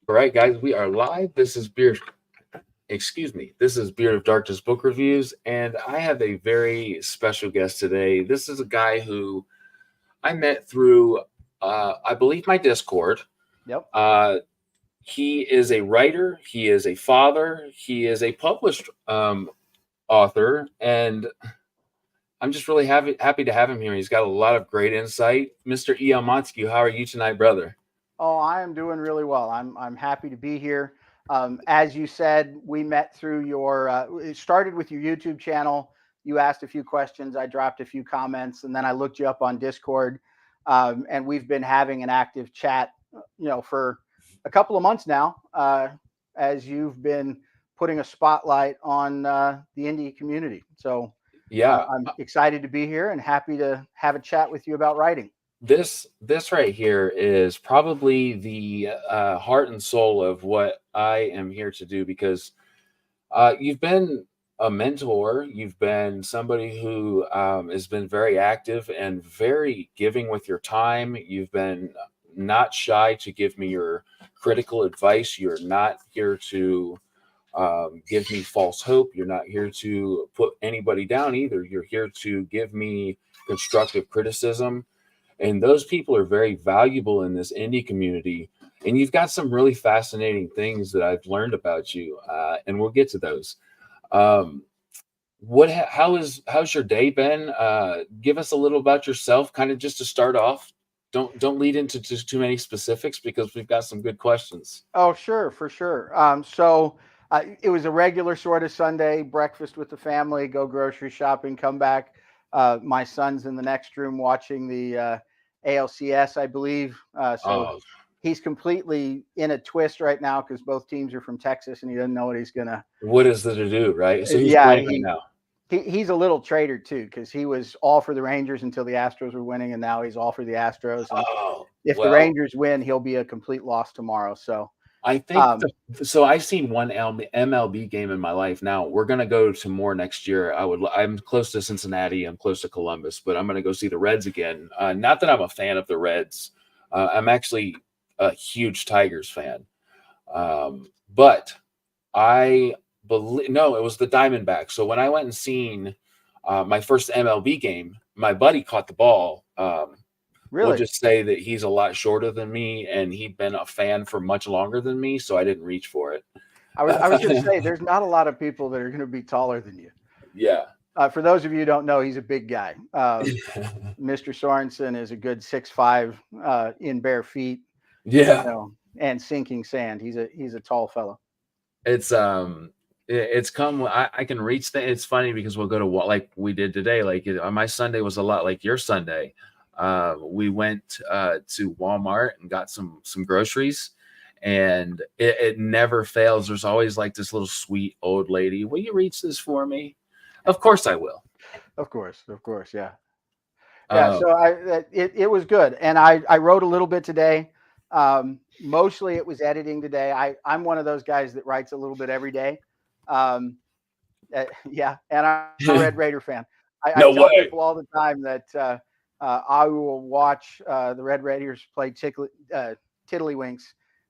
All right, guys, we are live. This is Beard. Excuse me. This is Beard of Darkness Book Reviews, and I have a very special guest today. This is a guy who I met through, I believe, my Discord. Yep. Uh, he is a writer. He is a father. He is a published author, and I'm just really happy to have him here. He's got a lot of great insight. Mr. Montague, how are you tonight, brother? Oh, I am doing really well. I'm happy to be here. As you said, we met through your. It started with your YouTube channel. You asked a few questions. I dropped a few comments, and then I looked you up on Discord, and we've been having an active chat. For a couple of months now, as you've been putting a spotlight on the indie community. So Yeah, I'm excited to be here and happy to have a chat with you about writing. this right here is probably the heart and soul of what I am here to do because you've been a mentor. You've been somebody who has been very active and very giving with your time. You've been not shy to give me your critical advice. You're not here to give me false hope. You're not here to put anybody down either. You're here to give me constructive criticism, and those people are very valuable in this indie community. And you've got some really fascinating things that I've learned about you, and we'll get to those. Um, how's your day been? Give us a little about yourself, kind of just to start off. Don't lead into just too many specifics because we've got some good questions. Oh, sure, for sure. So it was a regular sort of Sunday breakfast with the family, go grocery shopping, come back. My son's in the next room watching the ALCS, I believe. So Oh, he's completely in a twist right now because both teams are from Texas and he doesn't know what he's gonna. what is there to do, right? So he's Yeah, playing right now. he's a little traitor too because he was all for the Rangers until the Astros were winning, and now he's all for the Astros. And Oh, if the well, Rangers win, he'll be a complete loss tomorrow. So. I think Um, so. I've seen one MLB game in my life. Now we're gonna go to more next year. I'm close to Cincinnati. I'm close to Columbus, but I'm gonna go see the Reds again. Not that I'm a fan of the Reds. I'm actually a huge Tigers fan. But I believe no, it was the Diamondbacks. So when I went and seen my first MLB game, my buddy caught the ball. We'll Really, just say that he's a lot shorter than me, and he'd been a fan for much longer than me, so I didn't reach for it. I was going to say there's not a lot of people that are going to be taller than you. Yeah. For those of you who don't know, he's a big guy. Mr. Sorensen is a good 6'5" in bare feet, Yeah. and sinking sand. He's a tall fellow. It's come. I can reach the. It's funny because we'll go to like we did today. Like my Sunday was a lot like your Sunday. We went to Walmart and got some groceries, and it never fails. There's always like this little sweet old lady. Will you reach this for me? Of course I will. Of course, yeah, yeah. Uh, So it was good, and I wrote a little bit today. Mostly it was editing today. I'm one of those guys that writes a little bit every day. Um, yeah, and I'm a Red Raider fan. I no tell way. people all the time that I will watch the Red Raiders play Tiddlywinks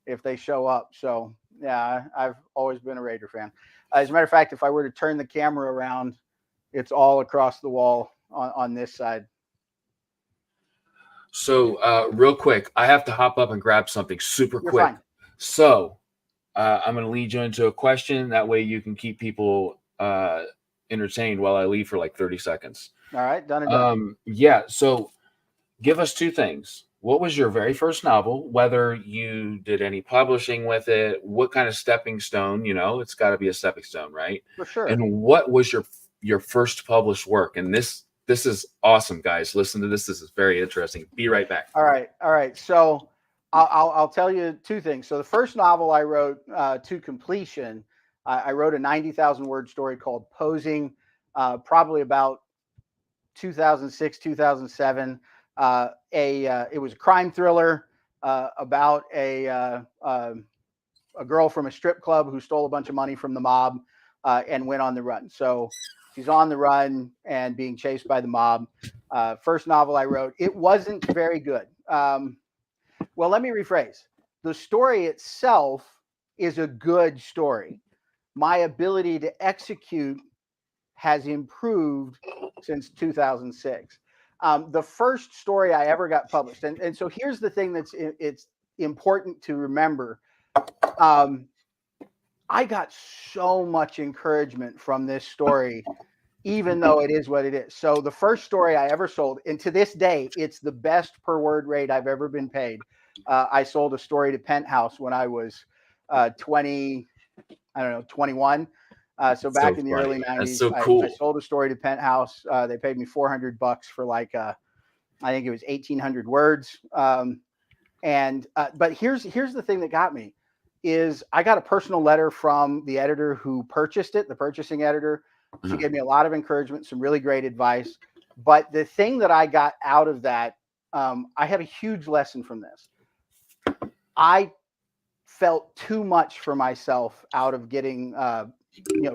if they show up. So yeah, I've always been a Raider fan. As a matter of fact, if I were to turn the camera around, it's all across the wall on this side. So, real quick, I have to hop up and grab something super You're quick. fine. So, I'm going to lead you into a question. That way, you can keep people entertained while I leave for like 30 seconds. All right, done and done. Yeah. So, give us two things. What was your very first novel? Whether you did any publishing with it, what kind of stepping stone? It's got to be a stepping stone, right? For sure. And what was your first published work? And this is awesome, guys. Listen to this. This is very interesting. Be right back. All right, all right. So I'll tell you two things. So the first novel I wrote to completion, I wrote a 90,000 word story called Posing, probably about 2006, 2007. It was a crime thriller about a girl from a strip club who stole a bunch of money from the mob and went on the run. So she's on the run and being chased by the mob. First novel I wrote. It wasn't very good. Well, let me rephrase. The story itself is a good story. My ability to execute has improved since 2006. The first story I ever got published, and so here's the thing it's important to remember. I got so much encouragement from this story, even though it is what it is. So the first story I ever sold, and to this day, it's the best per word rate I've ever been paid. I sold a story to Penthouse when I was 20, I don't know, 21. So back in the early 90s, that's so cool. I sold a story to Penthouse. They paid me $400 for like, I think it was 1,800 words. But here's the thing that got me is I got a personal letter from the editor who purchased it, the purchasing editor. She gave me a lot of encouragement, some really great advice. But the thing that I got out of that, I had a huge lesson from this. I felt too much for myself out of getting,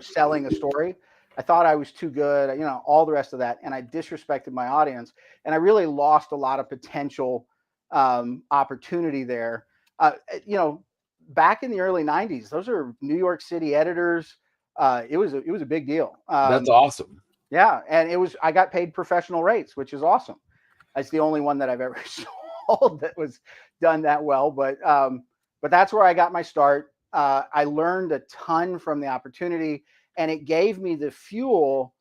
selling a story. I thought I was too good, all the rest of that. And I disrespected my audience. And I really lost a lot of potential opportunity there. Back in the early 90s, those are New York City editors. It was a big deal. That's awesome. Yeah. And I got paid professional rates, which is awesome. That's the only one that I've ever sold that was done that well. But that's where I got my start. I learned a ton from the opportunity, and it gave me the fuel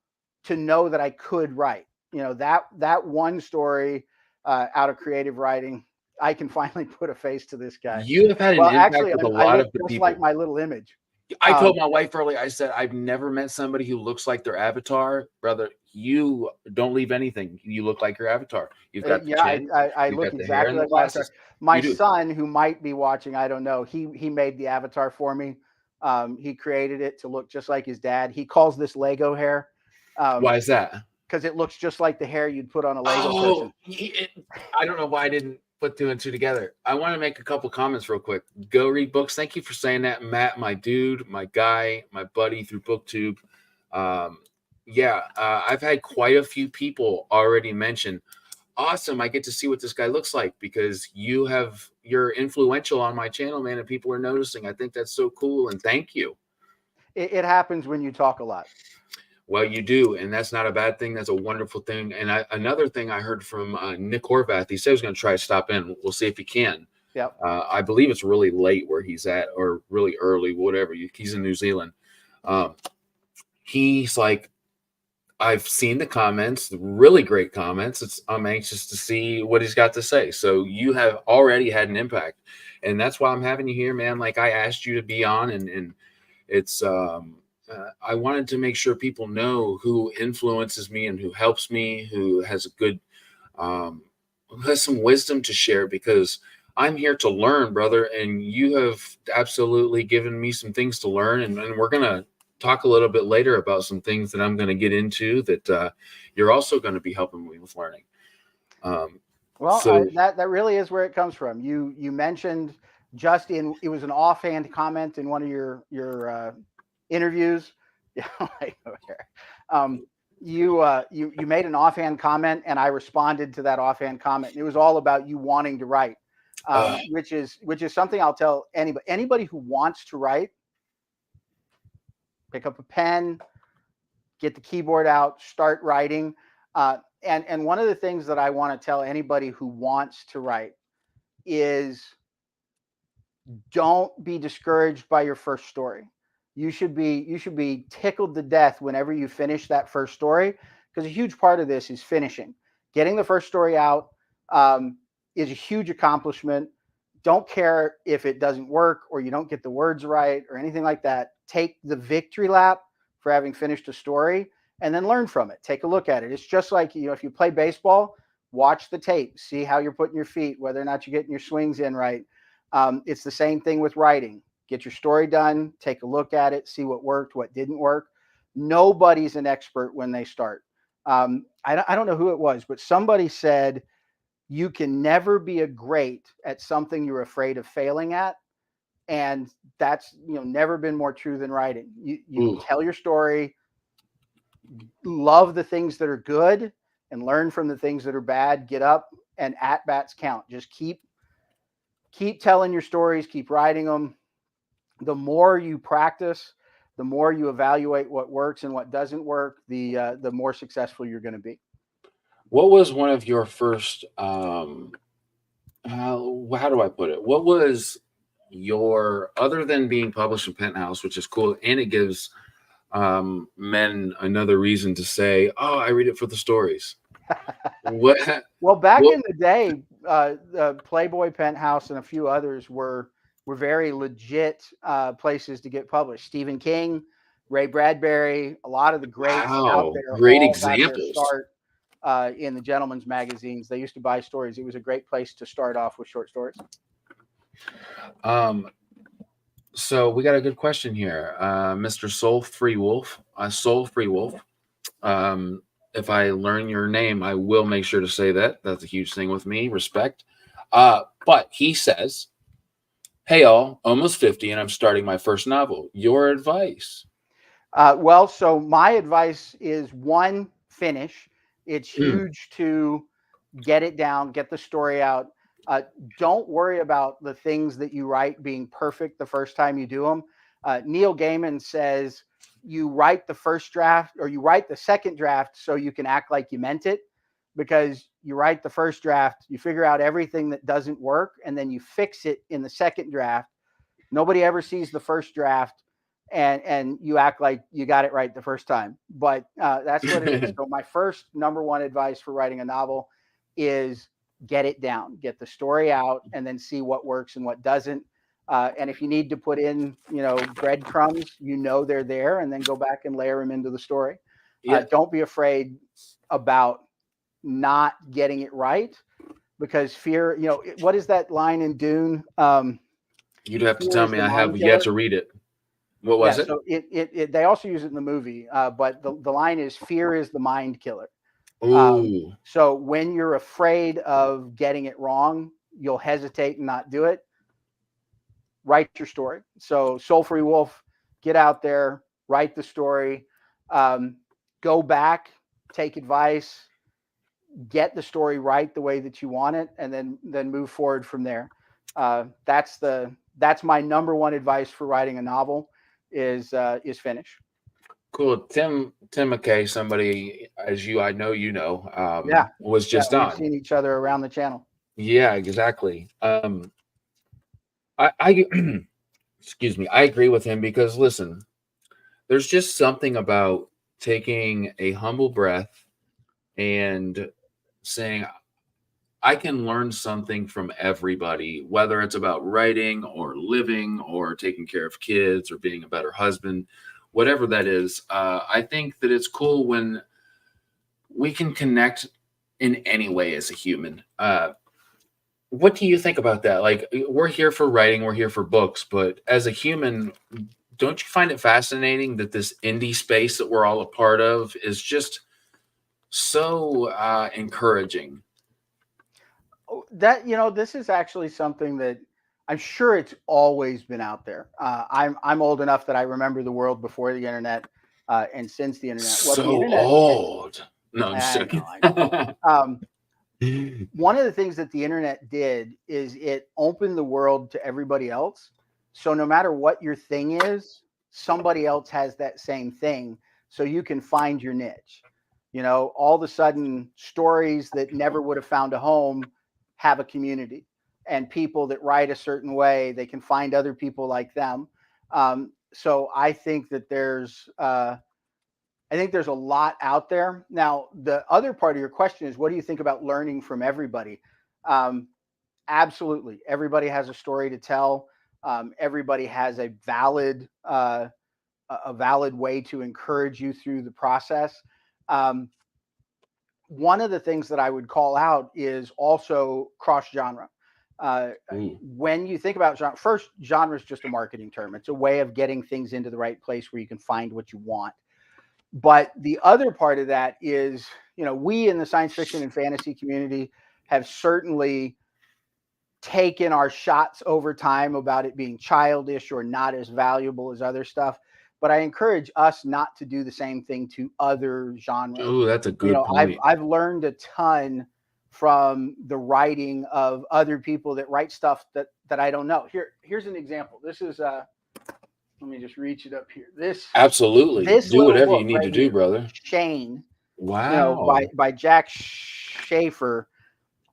to know that I could write. That one story out of creative writing, I can finally put a face to this guy. You have had an impact with a lot of the people. Like my little image. I told my wife earlier, I said, I've never met somebody who looks like their avatar. Brother, you don't leave anything. You look like your avatar. You've got the chin. I look exactly like my avatar. My son, who might be watching, I don't know, he made the avatar for me. He created it to look just like his dad. He calls this Lego hair. Why is that? Because it looks just like the hair you'd put on a Lego person. I don't know why I didn't put two and two together. I want to make a couple comments real quick. Go read books. Thank you for saying that, Matt, my dude, my guy, my buddy through BookTube. I've had quite a few people already mention, awesome, I get to see what this guy looks like because you're influential on my channel, man, and people are noticing. I think that's so cool, and thank you. It happens when you talk a lot. Well, you do, and that's not a bad thing. That's a wonderful thing. And another thing I heard from Nick Horvath, he said he was going to try to stop in. We'll see if he can. Yep. I believe it's really late where he's at, or really early, whatever. He's in New Zealand. He's like, I've seen the comments, really great comments. I'm anxious to see what he's got to say. So you have already had an impact, and that's why I'm having you here, man. Like I asked you to be on, and it's I wanted to make sure people know who influences me and who helps me, who has a good, who has some wisdom to share, because I'm here to learn, brother. And you have absolutely given me some things to learn. And we're going to talk a little bit later about some things that I'm going to get into that you're also going to be helping me with learning. That really is where it comes from. You mentioned it was an offhand comment in one of your interviews. You made an offhand comment, and I responded to that offhand comment. It was all about you wanting to write, which is something I'll tell anybody who wants to write. Pick up a pen, get the keyboard out, start writing. And one of the things that I want to tell anybody who wants to write is don't be discouraged by your first story. You should be tickled to death whenever you finish that first story, because a huge part of this is finishing. Getting the first story out is a huge accomplishment. Don't care if it doesn't work or you don't get the words right or anything like that. Take the victory lap for having finished a story and then learn from it. Take a look at it. It's just like, if you play baseball, watch the tape, see how you're putting your feet, whether or not you're getting your swings in right. It's the same thing with writing. Get your story done, take a look at it, see what worked, what didn't work. Nobody's an expert when they start. I don't know who it was, but somebody said you can never be a great at something you're afraid of failing at. And that's never been more true than writing. You tell your story, love the things that are good and learn from the things that are bad. Get up, and at bats count. Just keep keep telling your stories, keep writing them. The more you practice, the more you evaluate what works and what doesn't work, the more successful you're going to be. What was one of your first how do I put it? What was your, other than being published in Penthouse, which is cool, and it gives men another reason to say, "Oh, I read it for the stories." What? Well, back What? in the day, the Playboy, Penthouse, and a few others were very legit places to get published. Stephen King, Ray Bradbury, a lot of the greats out Wow, there great all got their examples. start in the gentlemen's magazines. They used to buy stories. It was a great place to start off with short stories. Um, so we got a good question here, Mr. Soul Free Wolf. Soul Free Wolf. If I learn your name, I will make sure to say that. That's a huge thing with me. Respect. But he says, "Hey, all, almost 50, and I'm starting my first novel. Your advice?" Well, so my advice is one, finish. It's Mm. huge to get it down, get the story out. Don't worry about the things that you write being perfect the first time you do them. Neil Gaiman says you write the first draft or you write the second draft so you can act like you meant it, because you write the first draft, you figure out everything that doesn't work, and then you fix it in the second draft. Nobody ever sees the first draft, and you act like you got it right the first time. But that's what it is. So my first number one advice for writing a novel is get it down, get the story out, and then see what works and what doesn't. And if you need to put in, breadcrumbs, they're there, and then go back and layer them into the story. Yeah, Don't be afraid about not getting it right, because fear. What is that line in Dune? you'd have to Fear tell is me. the I have mind yet killer. to read it. What Yeah, was it? so they also use it in the movie, but the line is fear is the mind killer. Ooh, So when you're afraid of getting it wrong, you'll hesitate and not do it. Write your story. So Soul Free Wolf, get out there, write the story, um, go back, take advice, get the story right the way that you want it, and then move forward from there. That's my number one advice for writing a novel is finish. cool. Tim McKay, somebody as you, I know you know, Yeah, was yeah, just we've on. seen each other around the channel. Yeah, exactly. I excuse me. I agree with him because listen, there's just something about taking a humble breath and saying, I can learn something from everybody, whether it's about writing or living or taking care of kids or being a better husband, whatever that is. I think that it's cool when we can connect in any way as a human. What do you think about that? Like, we're here for writing, we're here for books, but as a human, don't you find it fascinating that this indie space that we're all a part of is just so encouraging? Oh, this is actually something that I'm sure it's always been out there. I'm old enough that I remember the world before the internet, and since the internet. What the So internet did, old. No, I'm just I know, joking. I know. One of the things that the internet did is it opened the world to everybody else. So no matter what your thing is, somebody else has that same thing. So you can find your niche. All of a sudden, stories that never would have found a home have a community, and people that write a certain way, they can find other people like them. So I think there's a lot out there. Now, the other part of your question is, what do you think about learning from everybody? Um, Absolutely, everybody has a story to tell. Everybody has a valid way to encourage you through the process. Um, One of the things that I would call out is also cross genre. Uh, Ooh. when you think about genre, first, genre is just a marketing term. It's a way of getting things into the right place where you can find what you want. But the other part of that is, we in the science fiction and fantasy community have certainly taken our shots over time about it being childish or not as valuable as other stuff. But I encourage us not to do the same thing to other genres. Ooh, that's a good I've point. I've learned a ton from the writing of other people that write stuff that I don't know. Here's an example. This is let me just reach it up here. Absolutely. This Do little whatever you book need to right do, here, brother. Shane, Wow. by Jack Schaefer.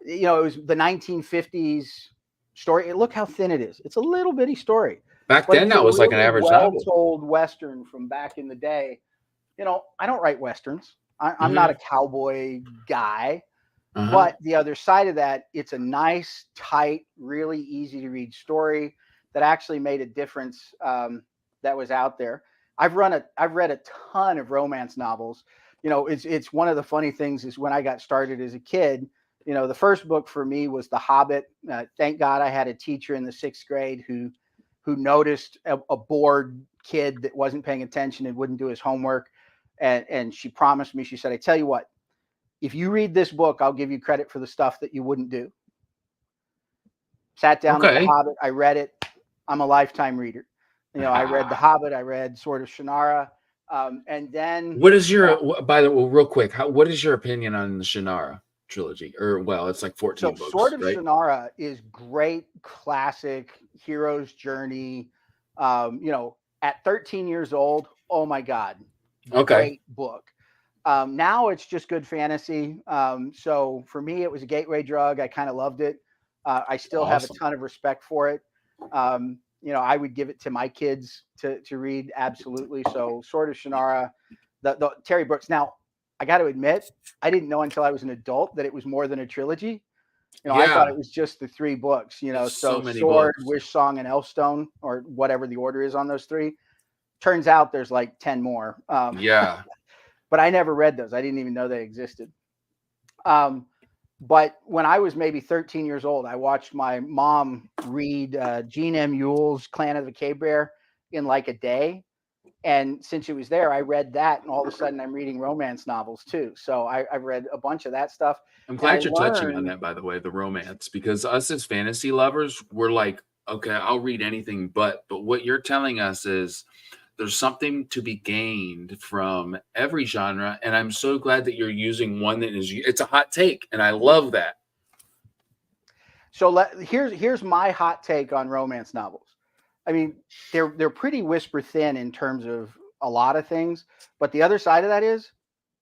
It was the 1950s story. Look how thin it is. It's a little bitty story, Back but then, it's a that was like an really average well novel. told Western from back in the day. I don't write Westerns. I'm not a Mm-hmm. cowboy guy. Uh-huh. But the other side of that, it's a nice, tight, really easy to read story that actually made a difference, that was out there. I've read a ton of romance novels. It's one of the funny things is when I got started as a kid. The first book for me was The Hobbit. Thank God I had a teacher in the 6th grade who noticed a bored kid that wasn't paying attention and wouldn't do his homework, and she promised me. She said, "I tell you what, if you read this book, I'll give you credit for the stuff that you wouldn't do." Sat down with The Okay. Hobbit. I read it. I'm a lifetime reader. I read The Hobbit. I read Sword of Shannara. And then, What is your, by the way, real quick, what is your opinion on the Shannara trilogy? Or, well, it's like so 14 Sword books, of right? Shannara is great, classic hero's journey. At 13 years old, oh my God, Okay. great book. Now it's just good fantasy. So for me, it was a gateway drug. I kind of loved it. I still have a Awesome. ton of respect for it. I would give it to my kids to read, absolutely. So Sword of Shannara, the Terry Brooks. Now, I got to admit, I didn't know until I was an adult that it was more than a trilogy. I thought Yeah. it was just the 3 books. There's So so many Sword, books. Wish Song, and Elfstone, or whatever the order is on those 3. Turns out there's like 10 more. Yeah. But I never read those. I didn't even know they existed. But when I was maybe 13 years old, I watched my mom read Gene M. Ewell's Clan of the Cave Bear in like a day. And since it was there, I read that. And all of a sudden, I'm reading romance novels too. So I've read a bunch of that stuff. I'm And I glad you're touching on learned. that, by the way, the romance, because us as fantasy lovers, we're like, okay, I'll read anything, but what you're telling us is there's something to be gained from every genre, and I'm so glad that you're using one that is, it's a hot take, and I love that. So here's my hot take on romance novels. I mean, they're pretty whisper thin in terms of a lot of things. But the other side of that is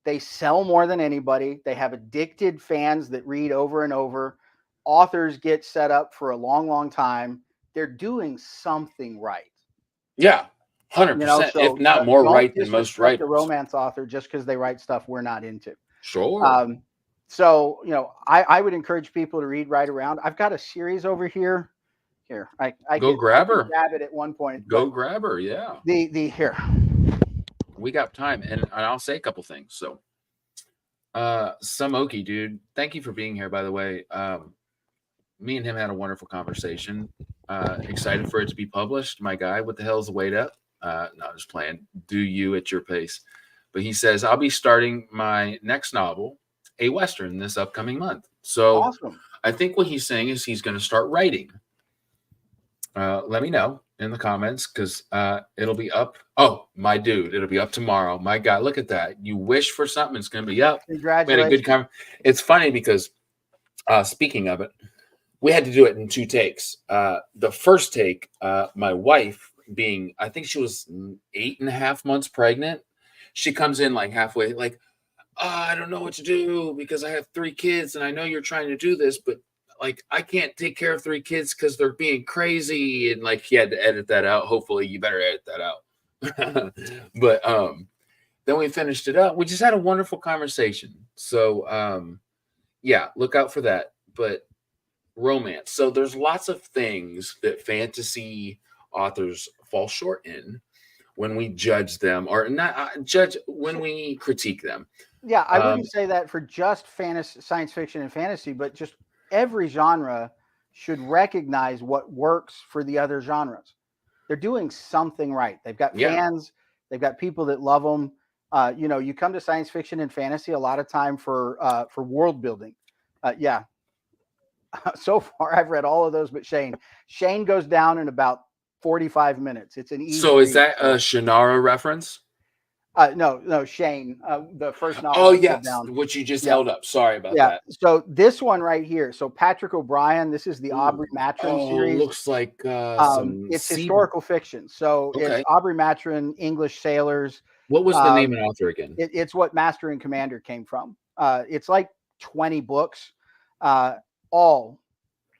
they sell more than anybody. They have addicted fans that read over and over. Authors get set up for a long, long time. They're doing something right. Yeah, 100%, if So not more don't right than most disrespect a writers. romance author just because they write stuff we're not into. Sure. Um, so, I would encourage people to read right around. I've got a series over here. Here, I Go can grab her. grab it at one point, Go but grab her. Yeah. the here. We got time, and I'll say a couple things. So, Samoki, dude, thank you for being here, by the way. Me and him had a wonderful conversation. Excited for it to be published. My guy, what the hell's the wait up? No, just playing. Do you at your pace. But he says, I'll be starting my next novel, a Western, this upcoming month. So Awesome. I think what he's saying is he's going to start writing. Let me know in the comments because it'll be up. Oh, my dude, it'll be up tomorrow. My God, look at that. You wish for something, it's going to be up. We had a good Congratulations. time. It's funny because speaking of it, we had to do it in 2 takes. The first take, my wife being, I think she was 8.5 months pregnant. She comes in like halfway, like, I don't know what to do because I have 3 kids and I know you're trying to do this, but like I can't take care of 3 kids because they're being crazy. And like he had to edit that out. Hopefully you better edit that out. But then we finished it up. We just had a wonderful conversation. So yeah, look out for that. But romance. So there's lots of things that fantasy authors fall short in when we judge them, or not judge when we critique them. Yeah, I wouldn't Um, say that for just fantasy, science fiction, and fantasy, but just every genre should recognize what works for the other genres. They're doing something right. They've got yeah, fans. They've got people that love them. You come to science fiction and fantasy a lot of time for world building. Yeah, so far I've read all of those, but Shane goes down in about 45 minutes. It's an easy so is read. that a So Shannara reference? No, Shane. The first novel Oh I pulled yes, down. what you just Yeah, held up. Sorry about yeah. that. So this one right here. So Patrick O'Brien. This is the Aubrey Ooh. Maturin Oh, series. looks like some It's sea. historical fiction. So it's Okay. Aubrey Maturin, English sailors. What was the name Um, and author again? it's what Master and Commander came from. It's like 20 books, uh, all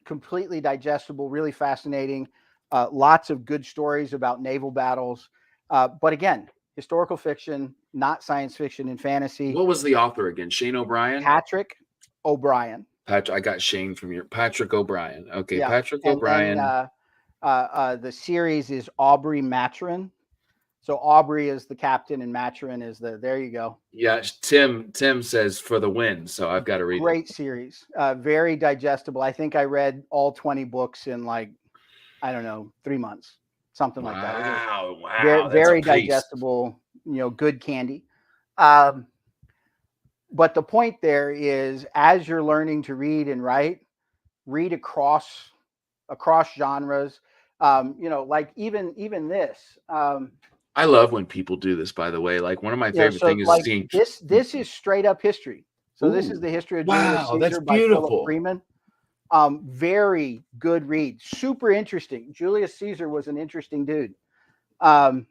completely digestible, really fascinating. Lots of good stories about naval battles. But again, historical fiction, not science fiction and fantasy. What was the author again? Shane O'Brien? Patrick O'Brien. Patrick, I got Shane from your Patrick O'Brien. Okay, Yeah. Patrick And then O'Brien. the series is Aubrey Maturin. So Aubrey is the captain and Maturin is there you go. Yeah, Tim says for the win, so I've got to read it. Great series. Very digestible. I think I read all 20 books in like, I don't know, 3 months, something like that. It was Wow, that's a very pace. digestible, good candy. Um, but the point there is, as you're learning to read and write, read across genres. Like even this. I love when people do this, by the way. Like one of my favorite So things is like seeing. this is straight up history. So this is Ooh, the history of Julius wow, that's Caesar by Philip beautiful. Freeman. Very good read, super interesting. Julius Caesar was an interesting dude. Um,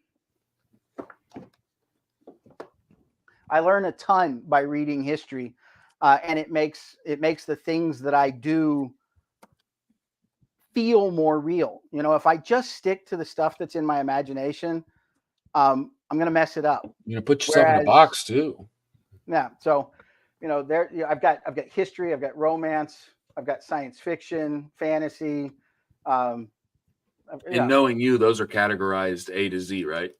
I learn a ton by reading history, and it makes the things that I do feel more real. If I just stick to the stuff that's in my imagination, I'm going to mess it up. Put yourself in a Whereas, box too. yeah, so I've got history, I've got romance, I've got science fiction, fantasy. Um, And yeah. knowing you, those are categorized A to Z, right?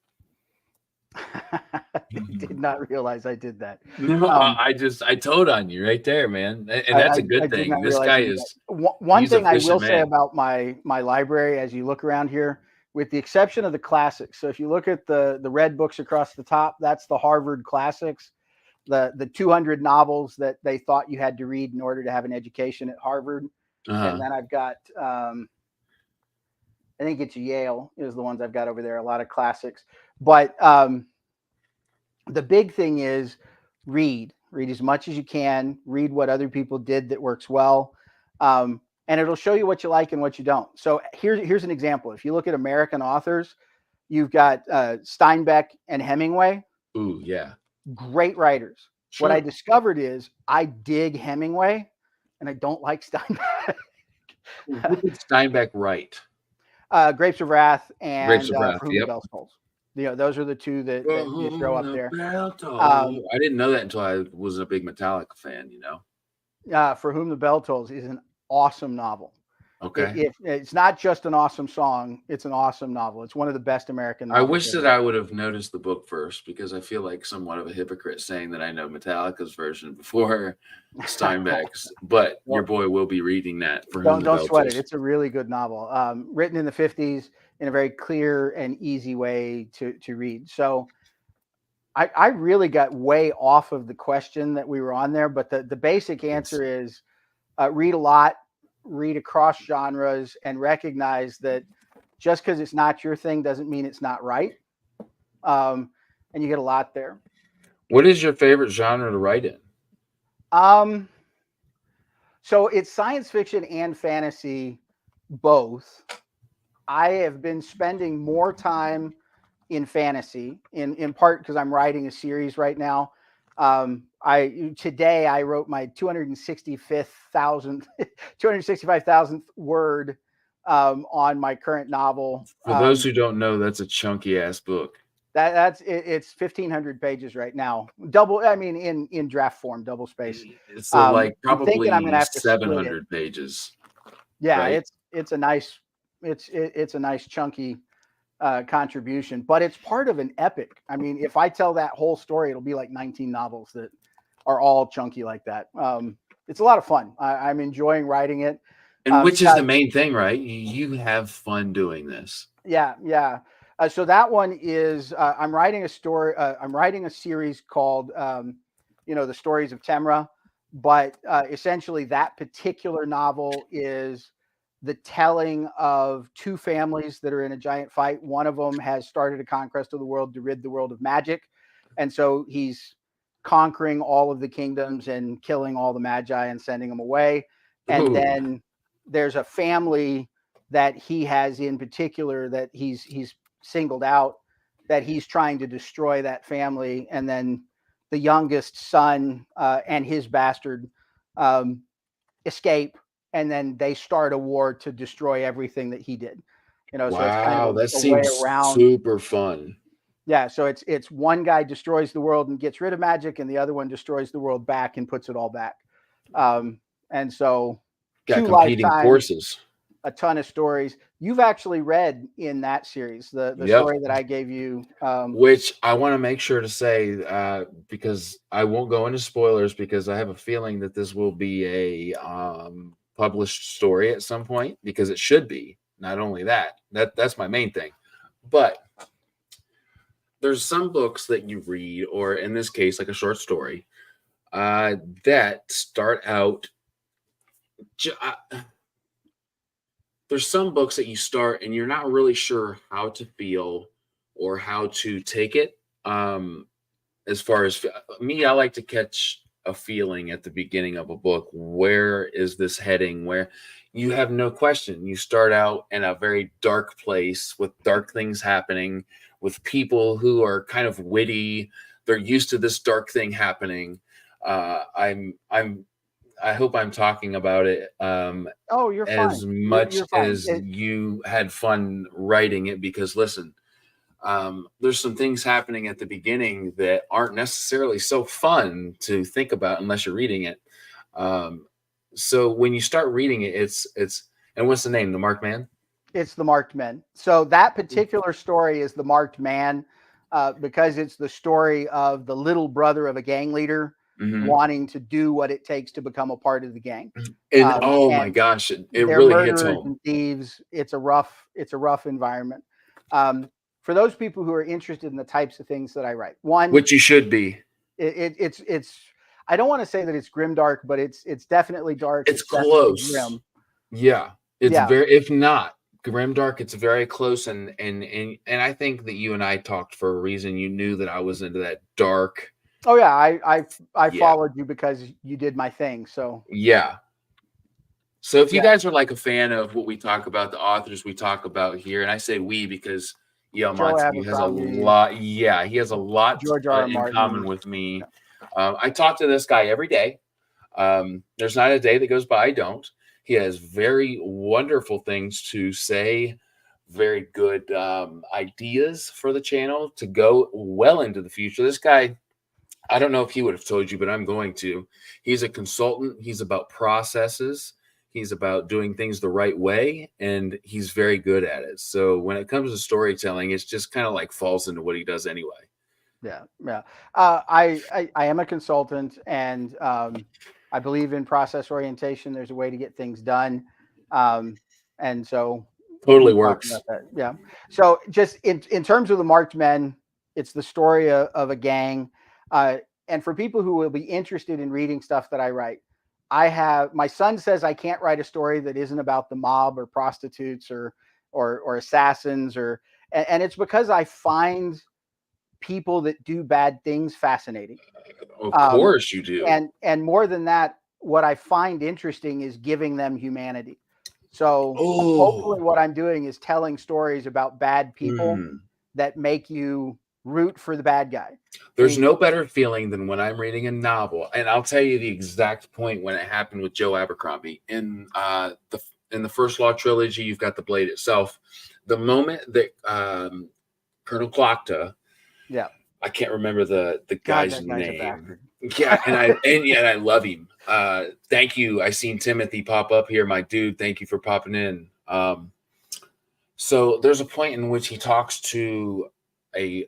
Did not realize I did that. No, Um, I told on you right there, man. And that's a I good did thing. not This realize guy you did that. is One he's a thing I will efficient say man. about my library, as you look around here, with the exception of the classics. So if you look at the red books across the top, that's the Harvard classics, the 200 novels that they thought you had to read in order to have an education at Harvard. And Uh-huh. then I've got, I think it's Yale is the ones I've got over there. A lot of classics, but the big thing is read as much as you can, read what other people did that works well. And it'll show you what you like and what you don't. So here's an example. If you look at American authors, you've got Steinbeck and Hemingway, Ooh, yeah. great writers. What I Sure. discovered is I dig Hemingway and I don't like Steinbeck. What did Steinbeck write? Grapes of Wrath Grapes and of Wrath. For Whom the Yep. Bell Tolls. Those are the two that you throw up there. I didn't know that until I was a big Metallica fan, For Whom the Bell Tolls is an awesome novel. Okay. It's not just an awesome song; it's an awesome novel. It's one of the best American I novels wish ever that I written. would have noticed the book first because I feel like somewhat of a hypocrite saying that I know Metallica's version before Steinbeck's, but your Well, boy will be reading that for whom the don't bell sweat it. tolls. It's a really good novel, written in the '50s in a very clear and easy way to read. So I really got way off of the question that we were on there, but the basic answer is read a lot, read across genres, and recognize that just because it's not your thing doesn't mean it's not right. And you get a lot there. What is your favorite genre to write in? Um, so it's science fiction and fantasy, both. I have been spending more time in fantasy, in part because I'm writing a series right now. I wrote my 265,000th word on my current novel. For those who don't know, that's a chunky ass book. It's 1,500 pages right now. Double, I mean, in draft form, double space. So like I'm thinking I'm gonna probably have to split it. 700 pages, Yeah, right? it's a nice it's a nice chunky contribution, but it's part of an epic. I mean, if I tell that whole story, it'll be like 19 novels that are all chunky like that. It's a lot of fun. I'm enjoying writing it. And which is Yeah, the main thing, right? You have fun doing this. yeah. So that one is I'm writing a story. I'm writing a series called The Stories of Temra, but essentially that particular novel is the telling of two families that are in a giant fight. One of them has started a conquest of the world to rid the world of magic. And so he's conquering all of the kingdoms and killing all the magi and sending them away. And Ooh. then there's a family that he has in particular that he's singled out, that he's trying to destroy that family. And then the youngest son and his bastard um, escape, and then they start a war to destroy everything that he did. So it's kind of Wow, that a way seems around. super fun. Yeah, so it's one guy destroys the world and gets rid of magic, and the other one destroys the world back and puts it all back. And so Got two competing lifetimes, forces. a ton of stories. You've actually read in that series the Yep. story that I gave you. Which I want to make sure to say, because I won't go into spoilers, because I have a feeling that this will be a published story at some point, because it should be. Not only that's my main thing, but there's some books that you read, or in this case, like a short story, that start out. There's some books that you start and you're not really sure how to feel or how to take it. As far as me, I like to catch a feeling at the beginning of a book. Where is this heading? Where you have no question. You start out in a very dark place with dark things happening, with people who are kind of witty. They're used to this dark thing happening. I hope I'm talking about it Oh, you're as fine. You're much fine. as you had fun writing it, because listen, there's some things happening at the beginning that aren't necessarily so fun to think about unless you're reading it. So when you start reading it, it's and what's the name? The Marked Man? It's the Marked Men. So that particular story is the Marked Man, because it's the story of the little brother of a gang leader Mm-hmm. wanting to do what it takes to become a part of the gang. And oh my And gosh, it they're really hits murderers home. and thieves. It's a rough environment. For those people who are interested in the types of things that I write, one, Which you should be. it's I don't want to say that it's grim dark, but it's definitely dark. It's It's definitely close. grim. Yeah, it's Yeah. very, if not grimdark, it's very close. And I think that you and I talked for a reason. You knew that I was into that dark. Oh yeah, I Yeah, followed you because you did my thing. So yeah. So if you yeah, guys are like a fan of what we talk about, the authors we talk about here, and I say we because Joe Montague has a Abercrombie, lot. Yeah, he has a lot George R. R. in common Martin. with Yeah. me. I talk to this guy every day. There's not a day that goes by I don't. He has very wonderful things to say, very good ideas for the channel to go well into the future. This guy, I don't know if he would have told you, but I'm going to. He's a consultant. He's about processes. He's about doing things the right way, and he's very good at it. So when it comes to storytelling, it's just kind of like falls into what he does anyway. Yeah, yeah. I am a consultant, and I believe in process orientation. There's a way to get things done, and so Totally we talk about works. that. Yeah. So just in terms of the Marked Men, it's the story of a gang, uh, and for people who will be interested in reading stuff that I write, my son says I can't write a story that isn't about the mob or prostitutes or assassins and it's because I find people that do bad things fascinating. Of Um, course you do. and more than that, what I find interesting is giving them humanity. So Oh, hopefully, what I'm doing is telling stories about bad people mm. that make you root for the bad guy. There's And no better feeling than when I'm reading a novel, and I'll tell you the exact point when it happened with Joe Abercrombie in the First Law trilogy. You've got the blade itself. The moment that Colonel Glocta, yeah, I can't remember the God, guy's that guy's a name. bastard. Yeah, and I love him. Thank you. I seen Timothy pop up here, my dude. Thank you for popping in. So there's a point in which he talks to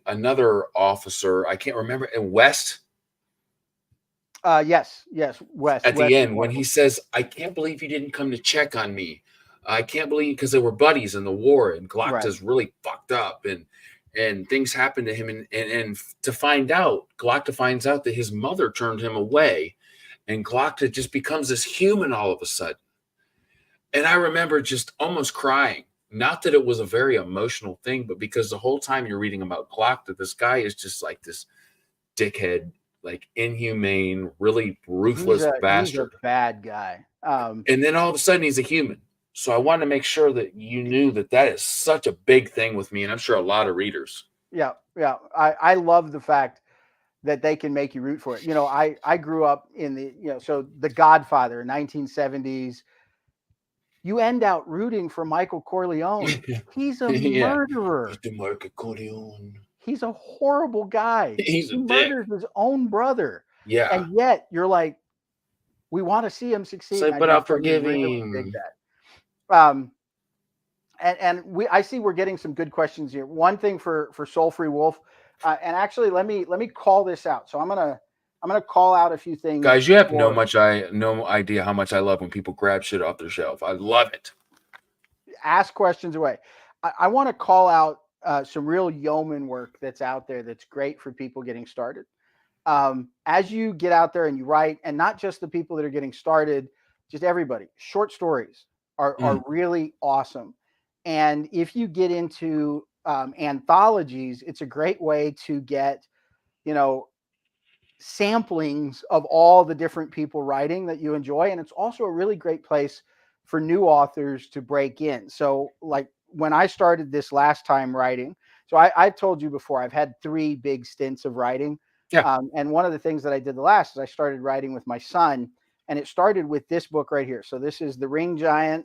another officer. I can't remember. And West Yes, West. at the West is end one when of he them. says, "I can't believe you didn't come to check on me. I can't believe," because they were buddies in the war, and Right. Glocta's really fucked up, and things happen to him, and to find out, Glocta finds out that his mother turned him away, and Glocta just becomes this human all of a sudden. And I remember just almost crying. Not that it was a very emotional thing, but because the whole time you're reading about Glocta, this guy is just like this dickhead, like inhumane, really ruthless He's a bastard. bad guy. And then all of a sudden he's a human. So I wanted to make sure that you knew that that is such a big thing with me, and I'm sure a lot of readers. Yeah, yeah. I love the fact that they can make you root for it. You know, I grew up in the, you know, so The Godfather, 1970s. You end out rooting for Michael Corleone. He's a Yeah, murderer. he's the Marco Corleone. He's a horrible guy. He's a He dick. murders his own brother. Yeah. And yet you're like, we want to see him succeed. So, And I but just I'll really, forgive really dig him. that. I see we're getting some good questions here. One thing for Soul Free Wolf, and actually let me call this out. So I'm gonna call out a few things. Guys, you have no idea how much I love when people grab shit off their shelf. I love it. Ask questions away. I want to call out some real yeoman work that's out there that's great for people getting started. As you get out there and you write, and not just the people that are getting started, just everybody. Short stories are really awesome. And if you get into anthologies, it's a great way to get, you know, samplings of all the different people writing that you enjoy. And it's also a really great place for new authors to break in. So, like when I started this last time writing, so I've told you before, I've had 3 big stints of writing. Yeah. And one of the things that I did the last is I started writing with my son, and it started with this book right here. So this is The Ring Giant.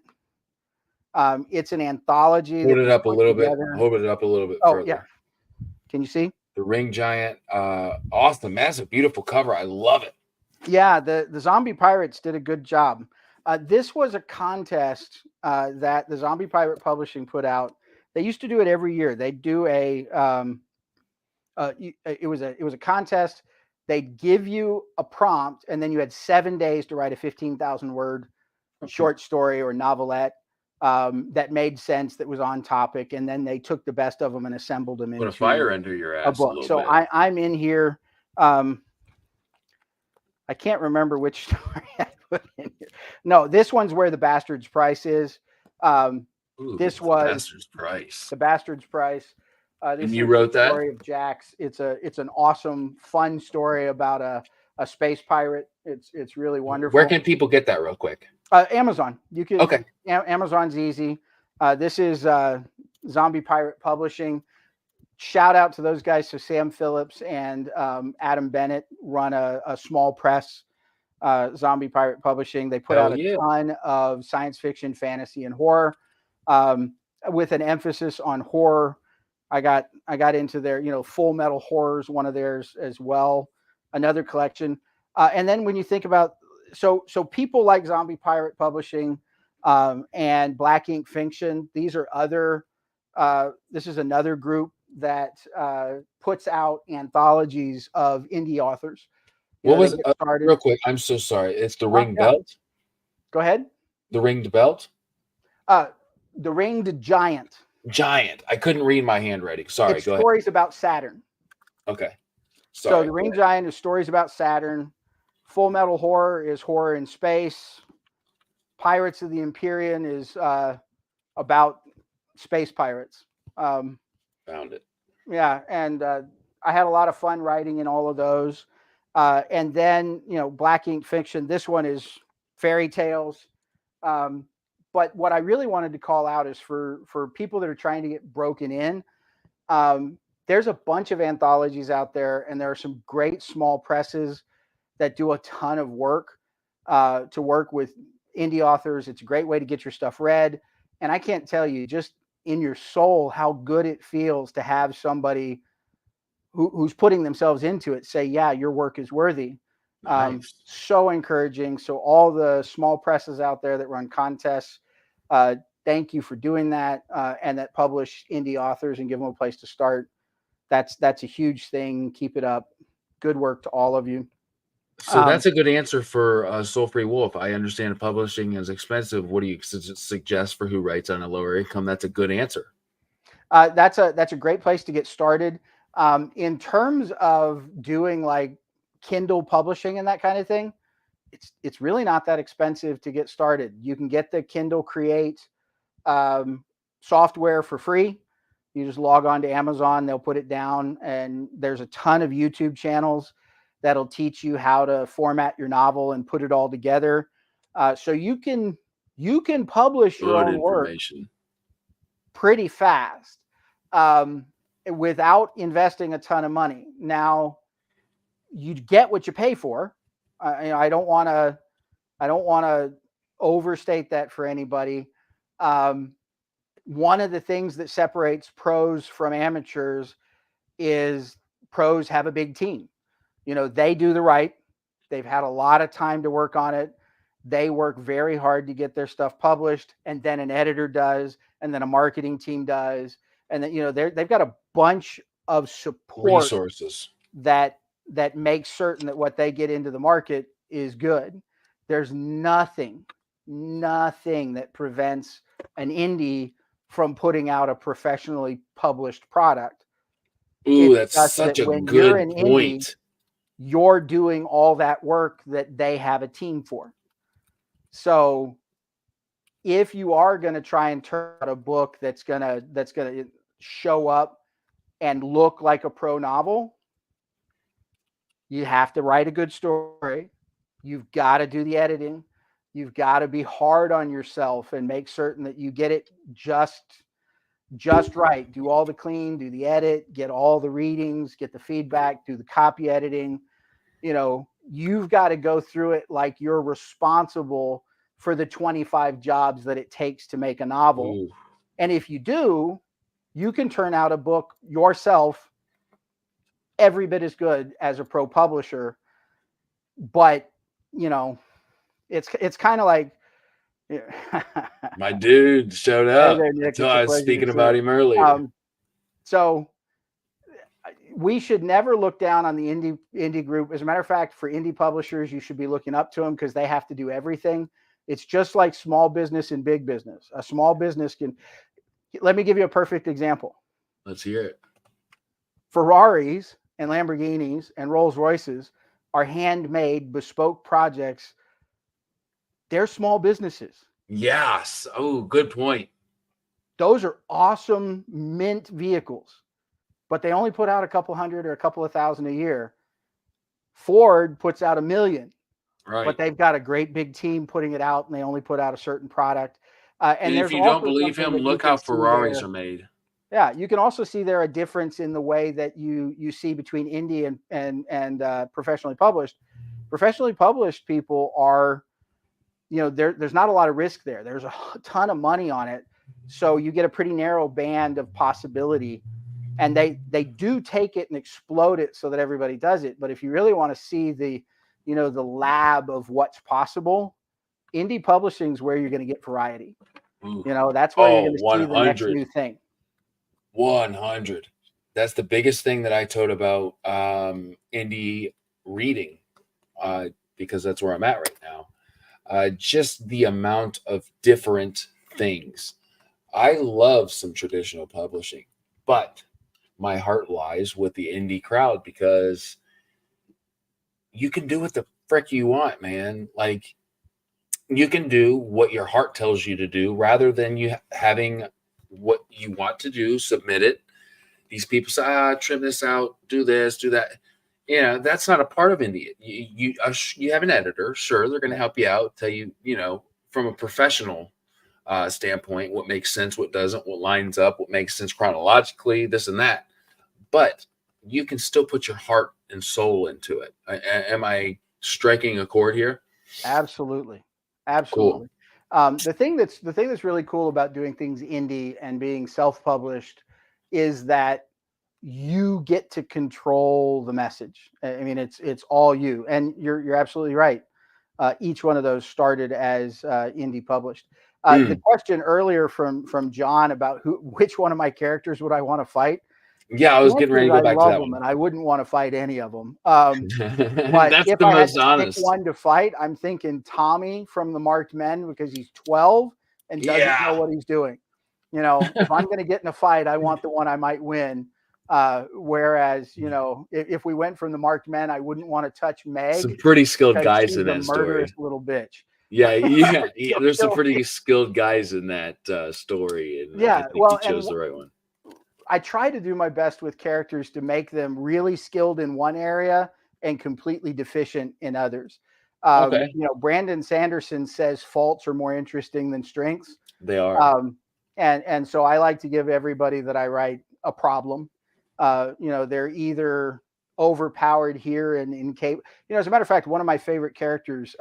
It's an anthology Hold that it was up a put little bit. together. Hold it up a little bit Oh further. yeah, can you see? The Ring Giant, awesome. That's a beautiful cover. I love it. Yeah, the Zombie Pirates did a good job. This was a contest that the Zombie Pirate Publishing put out. They used to do it every year. They do it was a contest. They'd give you a prompt, and then you had 7 days to write a 15,000 word short story or novelette that made sense, that was on topic, and then they took the best of them and assembled them Put a into fire under your a ass a book. little So bit. I'm in here. I can't remember which story I put in here. No, this one's Where the Bastard's Price is. Ooh, This the was Bastard's Price. The Bastard's Price. This And you is wrote the that? story of Jax. It's an awesome, fun story about a space pirate. It's really wonderful. Where can people get that real quick? Amazon. You can. Okay. Amazon's easy. This is Zombie Pirate Publishing. Shout out to those guys. So Sam Phillips and Adam Bennett run a small press, Zombie Pirate Publishing. They put out a ton of science fiction, fantasy, and horror, with an emphasis on horror. I got into their, Full Metal Horrors, one of theirs as well, another collection. And then when you think about, so people like Zombie Pirate Publishing and Black Ink Fiction, these are other. This is another group that puts out anthologies of indie authors. What was it? Real quick, I'm so sorry. It's The Ringed Belt? Go ahead. The Ringed Belt? The Ringed Giant. Giant. I couldn't read my handwriting. Sorry, it's go ahead. Stories about Saturn. Okay. Sorry. So The Ringed Giant is stories about Saturn. Full Metal Horror is horror in space. Pirates of the Empyrean is about space pirates. Found it. Yeah, and I had a lot of fun writing in all of those. And then, Black Ink Fiction. This one is fairy tales. But what I really wanted to call out is for people that are trying to get broken in. There's a bunch of anthologies out there, and there are some great small presses that do a ton of work to work with indie authors. It's a great way to get your stuff read. And I can't tell you, just in your soul, how good it feels to have somebody who's putting themselves into it say, yeah, your work is worthy. Nice. So encouraging. So all the small presses out there that run contests, thank you for doing that, and that publish indie authors and give them a place to start. That's a huge thing. Keep it up. Good work to all of you. So that's a good answer for Soul Free Wolf. I understand publishing is expensive. What do you suggest for who writes on a lower income? That's a good answer. That's a great place to get started. In terms of doing like Kindle publishing and that kind of thing, it's really not that expensive to get started. You can get the Kindle Create software for free. You just log on to Amazon, they'll put it down, and there's a ton of YouTube channels that'll teach you how to format your novel and put it all together. So you can publish your Good own work information. pretty fast without investing a ton of money. Now, you get what you pay for. I don't want to overstate that for anybody. One of the things that separates pros from amateurs is pros have a big team. They do the right. They've had a lot of time to work on it. They work very hard to get their stuff published, and then an editor does, and then a marketing team does, and then they've got a bunch of support Resources that makes certain that what they get into the market is good. There's nothing that prevents an indie from putting out a professionally published product. Ooh, It's that's just such that a when you're an good indie, point. you're doing all that work that they have a team for. So if you are going to try and turn out a book that's going to show up and look like a pro novel, you have to write a good story. You've got to do the editing. You've got to be hard on yourself and make certain that you get it just right. Do all the clean, do the edit, get all the readings, get the feedback, do the copy editing. You've got to go through it like you're responsible for the 25 jobs that it takes to make a novel. Ooh. And if you do, you can turn out a book yourself every bit as good as a pro publisher. But, it's kind of like My dude showed Hey up. there, Nick. Until It's a I was pleasure to speaking see about you. him earlier. So we should never look down on the indie group. As a matter of fact, for indie publishers, you should be looking up to them because they have to do everything. It's just like small business and big business. A small business let me give you a perfect example. Let's hear it. Ferraris and Lamborghinis and Rolls Royces are handmade, bespoke projects. They're small businesses. Yes. Oh, good point. Those are awesome mint vehicles, but they only put out a couple hundred or a couple of thousand a year. Ford puts out 1 million, Right. but they've got a great big team putting it out, and they only put out a certain product. And if there's you don't also believe something him, that you look can how see Ferraris there. are made. Yeah, you can also see there a difference in the way that you see between indie and professionally published. Professionally published people are, there's not a lot of risk there. There's a ton of money on it, so you get a pretty narrow band of possibility. And they do take it and explode it so that everybody does it. But if you really want to see the lab of what's possible, indie publishing is where you're going to get variety. Ooh. That's where you're going to see the next 100. new thing. 100. That's the biggest thing that I told about indie reading, because that's where I'm at right now. Just the amount of different things. I love some traditional publishing, but my heart lies with the indie crowd because you can do what the frick you want, man. Like, you can do what your heart tells you to do rather than you having what you want to do, submit it. These people say, trim this out, do this, do that. That's not a part of indie. You have an editor. Sure, they're going to help you out, tell you, from a professional standpoint, what makes sense, what doesn't, what lines up, what makes sense chronologically, this and that. But you can still put your heart and soul into it. Am I striking a chord here? Absolutely. Cool. The thing that's really cool about doing things indie and being self-published is that you get to control the message. I mean, it's all you, and you're absolutely right. Each one of those started as indie published. The question earlier from John about which one of my characters would I want to fight? Yeah, I was getting ready to go back to that one. And I wouldn't want to fight any of them. But That's if the I had most to honest. pick one to fight, I'm thinking Tommy from the Marked Men because he's 12 and doesn't know what he's doing. If I'm going to get in a fight, I want the one I might win. Whereas, if we went from the Marked Men, I wouldn't want to touch Meg. Some pretty skilled guys she's in that a murderous story. little bitch. Yeah. There's some pretty skilled guys in that story, and I think he chose the right one. I try to do my best with characters to make them really skilled in one area and completely deficient in others. Okay. Brandon Sanderson says faults are more interesting than strengths. They are. Um, and so I like to give everybody that I write a problem. They're either overpowered here and incapable. As a matter of fact, one of my favorite characters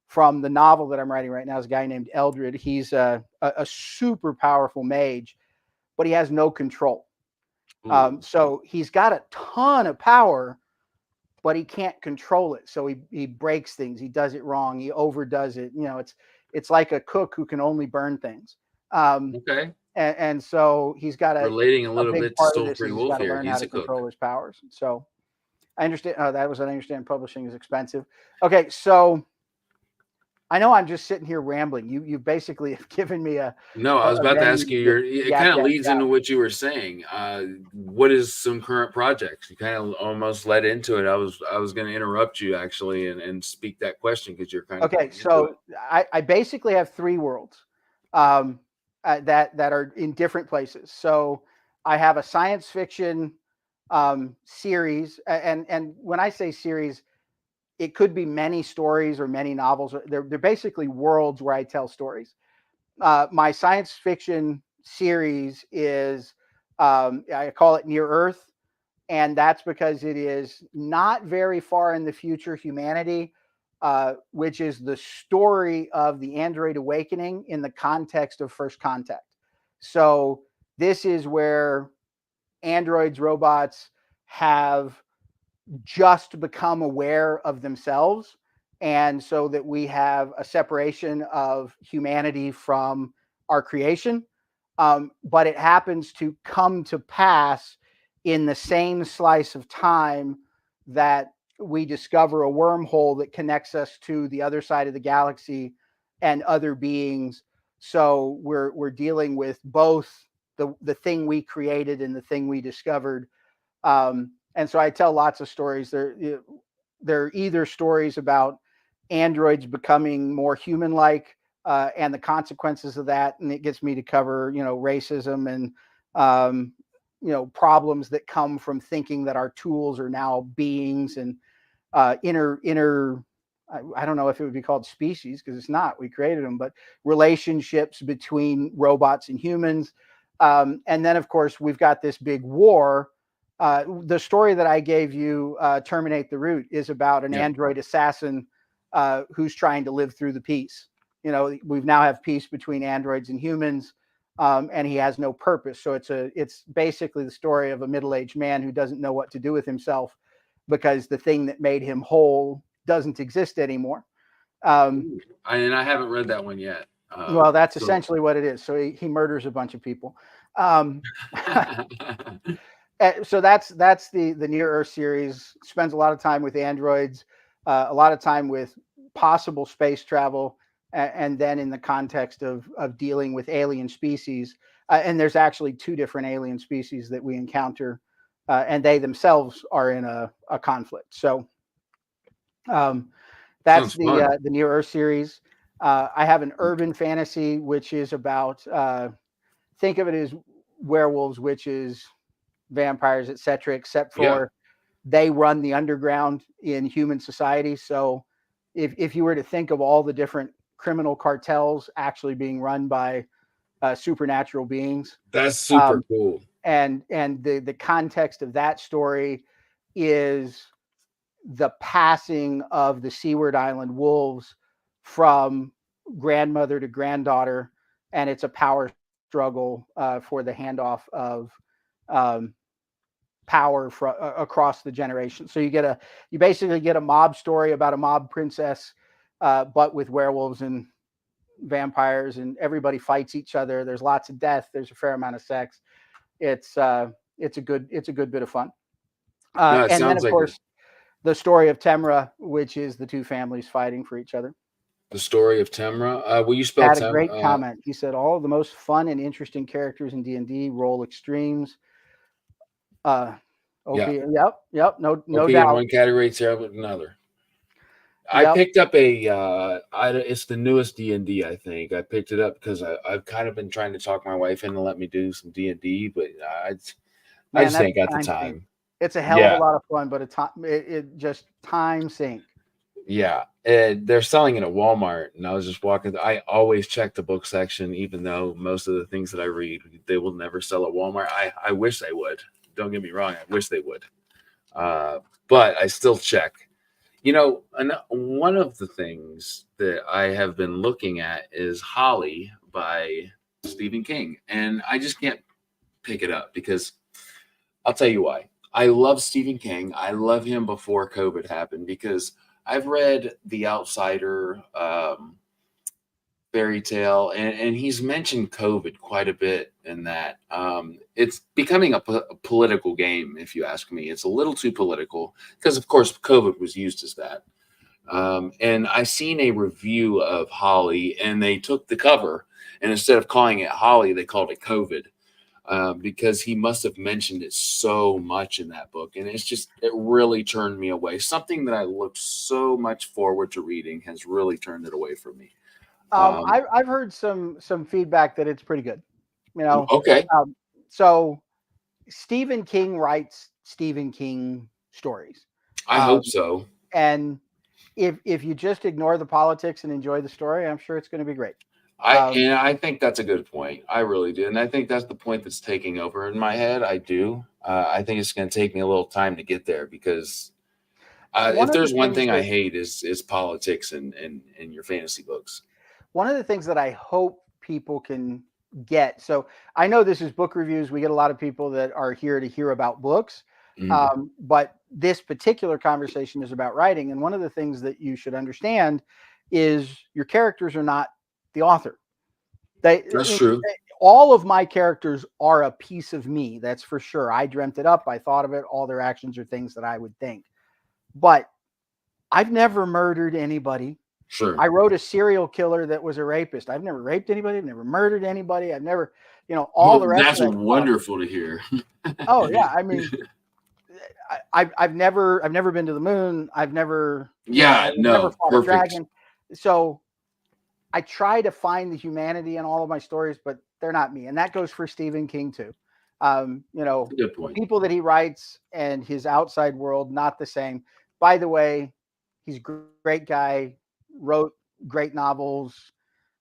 from the novel that I'm writing right now is a guy named Eldred. He's a super powerful mage, but he has no control. Ooh. So he's got a ton of power, but he can't control it. So he breaks things. He does it wrong. He overdoes it. It's like a cook who can only burn things. Okay. And so he's got Relating a a little big bit to part of Stole this Free is he's Wolf got to here. learn how He's to a cook. control his powers. So I understand. That was an understand publishing is expensive. Okay, so I know I'm just sitting here rambling. You basically have given me No, I was a about to venue ask to you. just It yap kind of yap leads yap. into what you were saying. What is some current projects? You kind of almost led into it. I was going to interrupt you actually and speak that question because you're kind of Okay, going into it. so I basically have three worlds that are in different places. So I have a science fiction series, and when I say series, it could be many stories or many novels. They're basically worlds where I tell stories. My science fiction series is I call it Near Earth, and that's because it is not very far in the future humanity, which is the story of the android awakening in the context of First Contact. So this is where androids, robots have just become aware of themselves. And so that we have a separation of humanity from our creation. But it happens to come to pass in the same slice of time that we discover a wormhole that connects us to the other side of the galaxy and other beings. So we're dealing with both the thing we created and the thing we discovered. And so I tell lots of stories. They're either stories about androids becoming more human-like and the consequences of that, and it gets me to cover racism and problems that come from thinking that our tools are now beings and inner. I don't know if it would be called species because it's not. We created them, but relationships between robots and humans. And then, of course, we've got this big war. The story that I gave you, Terminate the Root, is about an Yeah. android assassin who's trying to live through the peace. We've now have peace between androids and humans, and he has no purpose. So it's basically the story of a middle-aged man who doesn't know what to do with himself because the thing that made him whole doesn't exist anymore. And I haven't read that one yet. Well, that's So essentially what it is. So he murders a bunch of people. Um, so that's the Near Earth series. Spends a lot of time with androids, a lot of time with possible space travel, and then in the context of dealing with alien species. And there's actually two different alien species that we encounter, and they themselves are in a conflict. So that's sounds fun. the Near Earth series. I have an urban fantasy, which is about think of it as werewolves, witches, vampires, etc., except Yeah. for they run the underground in human society. So if you were to think of all the different criminal cartels actually being run by supernatural beings, That's super um, cool. and the context of that story is the passing of the Seaward Island wolves from grandmother to granddaughter, and it's a power struggle for the handoff of um, power across the generation. So you basically get a mob story about a mob princess, but with werewolves and vampires, and everybody fights each other. There's lots of death. There's a fair amount of sex. It's a good bit of fun. No, it And then sounds of like course the story of Temra, which is the two families fighting for each other. the story of Temra. Will you spell Had a Tem? great comment. He said all of the most fun and interesting characters in D&D roll extremes. OP, Yeah. yep, no OP in doubt. one category, terrible in another. I Yep. picked up it's the newest D&D, I think. I picked it up because I've kind of been trying to talk my wife into let me do some D&D, but I Man, just that's ain't got a the time sink. time. It's a hell of a Yeah, lot of fun, but it just time sink. yeah. And they're selling it at Walmart, and I was just walking. I always check the book section, even though most of the things that I read they will never sell at Walmart. I wish they would. Don't get me wrong. I wish they would. Uh, but I still check. One of the things that I have been looking at is Holly by Stephen King, and I just can't pick it up because I'll tell you why. I love Stephen King. I love him before COVID happened because I've read The Outsider, fairy tale, and he's mentioned COVID quite a bit in that. It's becoming a political game, if you ask me. It's a little too political because, of course, COVID was used as that. And I seen a review of Holly, and they took the cover, and instead of calling it Holly, they called it COVID, because he must have mentioned it so much in that book, and it really turned me away. Something that I looked so much forward to reading has really turned it away from me. Um, I've heard some feedback that it's pretty good. You know, okay, um, so Stephen King writes Stephen King stories, I um, hope so. and if you just ignore the politics and enjoy the story, I'm sure it's going to be great. I Um, and I think that's a good point. I really do, and I think that's the point that's taking over in my head. I do. I think it's going to take me a little time to get there because one if of the there's one things thing I that hate is politics and your fantasy books. one of the things that I hope people can get. So I know this is book reviews. We get a lot of people that are here to hear about books, Mm, but this particular conversation is about writing. And one of the things that you should understand is your characters are not the author. They that's true. all of my characters are a piece of me. That's for sure. I dreamt it up. I thought of it. All their actions are things that I would think. But I've never murdered anybody. Sure. I wrote a serial killer that was a rapist. I've never raped anybody. I've never murdered anybody. I've never, all the Well, rest that's of that stuff. wonderful to hear. Oh yeah, I mean, I've never been to the moon. I've never, Yeah, I've never no, fought a perfect. dragon. So I try to find the humanity in all of my stories, but they're not me, and that goes for Stephen King too. That's a good The point. people that he writes and his outside world not the same. By the way, he's a great guy. Wrote great novels.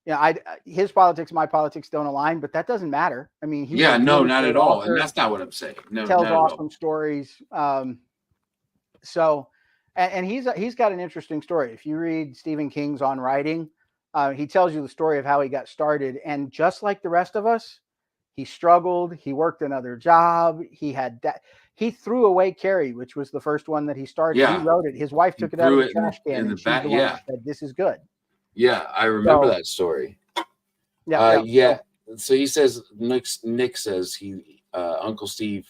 I his politics, my politics don't align, but that doesn't matter. I mean, he's a Yeah, no, really not great at all. And author, that's not what I'm saying. No, tells not at all. awesome stories. So, and he's got an interesting story. If you read Stephen King's On Writing, he tells you the story of how he got started, and just like the rest of us, he struggled. He worked another job. He threw away Carrie, which was the first one that he started. He Yeah, wrote it. His wife he took it out of threw the it trash can, in the and she's back. the one that Yeah, said, "This is good." yeah, I remember So, that story. yeah, yeah. Yeah. So So he says Nick says Uncle Steve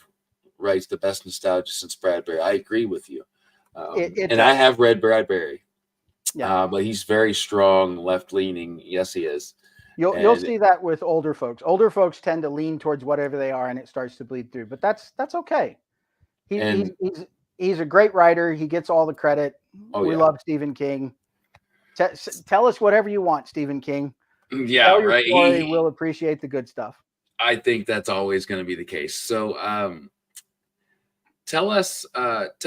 writes the best nostalgia since Bradbury. I agree with you. it And I does. have read Bradbury, Yeah. but he's very strong, left leaning. Yes, he is. You'll And see that with older folks. Older folks tend to lean towards whatever they are, and it starts to bleed through. But that's okay. He, he's and he's he's a great writer. He gets all the credit. oh We yeah, love Stephen King. Tell us whatever you want, Stephen King. yeah, Tell your right. story. We'll appreciate the good stuff. I think that's always going to be the case. So tell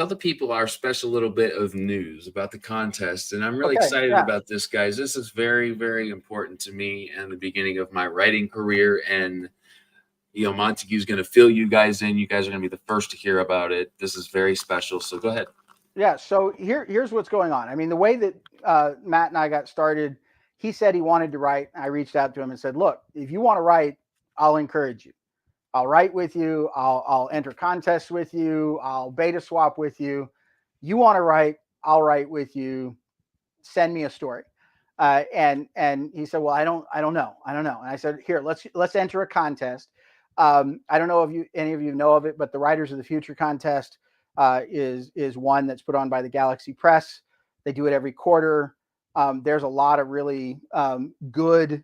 the people our special little bit of news about the contest. And I'm really Okay. excited Yeah. about this, guys. This is very, very important to me and the beginning of my writing career. And, Montague's going to fill you guys in. You guys are going to be the first to hear about it. This is very special. So go ahead. Yeah. So here's what's going on. I mean, the way that Matt and I got started, he said he wanted to write. I reached out to him and said, "Look, if you want to write, I'll encourage you. I'll write with you. I'll enter contests with you. I'll beta swap with you. You want to write? I'll write with you. Send me a story." And he said, "Well, I don't know." And I said, "Here, let's enter a contest. I don't know if any of you know of it, but the Writers of the Future contest is one that's put on by the Galaxy Press. They do it every quarter. There's a lot of really good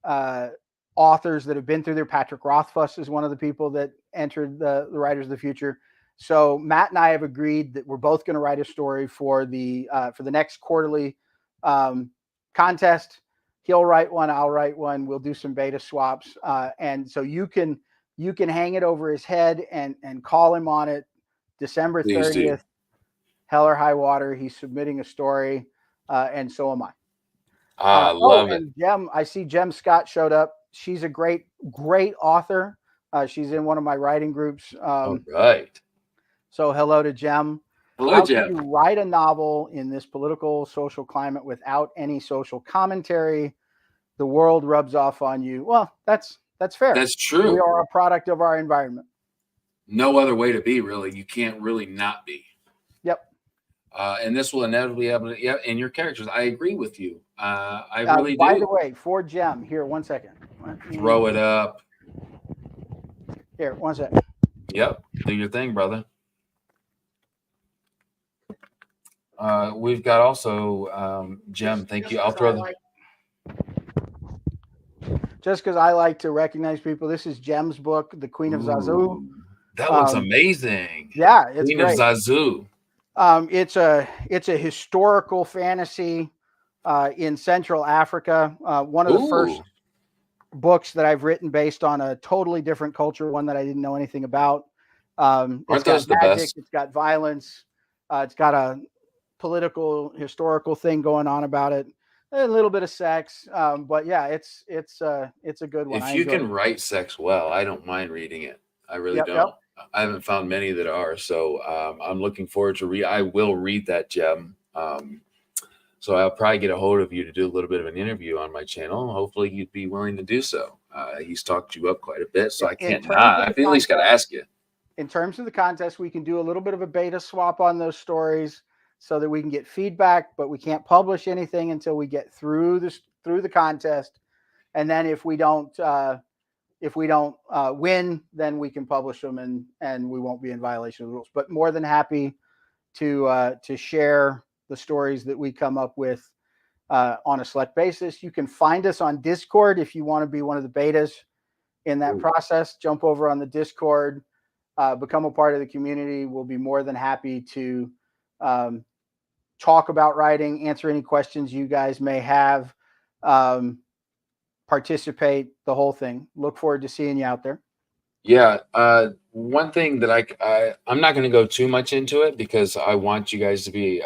uh, authors that have been through there. Patrick Rothfuss is one of the people that entered the Writers of the Future. So Matt and I have agreed that we're both going to write a story for the next quarterly contest. He'll write one, I'll write one. We'll do some beta swaps, and so you can hang it over his head and call him on it. December Please do. 30th, hell or high water. He's submitting a story, and so am I. Love it. And Jem, I see Jem Scott showed up. She's a great author. She's in one of my writing groups. All right. So hello to Jem. Hello, How Jeff. can you write a novel in this political social climate without any social commentary? The world rubs off on you. Well, that's fair. That's true. We are a product of our environment. No other way to be, really. You can't really not be. Yep. And this will inevitably happen. Yeah, in your characters, I agree with you. I really By do. the way, for Jem, here, 1 second. Throw it up. Here, 1 second. Yep. Do your thing, brother. We've got also Jem. Thank you. I'll throw the. Just because I like to recognize people, this is Jem's book, The Queen of Zazu. That looks amazing. Yeah, it's Queen great. of Zazu. It's a historical fantasy in Central Africa. One of the first books that I've written based on a totally different culture, one that I didn't know anything about. It's got magic, it's got violence, it's got a political, historical thing going on about it. A little bit of sex, but yeah, it's a good one. If you can write sex well, I don't mind reading it. I really don't. Yep. I haven't found many that are, so I'm looking forward to I will read that, Jem. So I'll probably get a hold of you to do a little bit of an interview on my channel. Hopefully, you'd be willing to do so. He's talked you up quite a bit, so I can't not. I've at least got to ask you. In terms of the contest, we can do a little bit of a beta swap on those stories so that we can get feedback, but we can't publish anything until we get through the contest. And then if we don't win, then we can publish them and we won't be in violation of the rules. But more than happy to share the stories that we come up with on a select basis. You can find us on Discord if you want to be one of the betas in that process. Jump over on the Discord, become a part of the community. We'll be more than happy to talk about writing, answer any questions you guys may have, participate, the whole thing. Look forward to seeing you out there. Yeah. One thing that I'm not going to go too much into it because I want you guys to be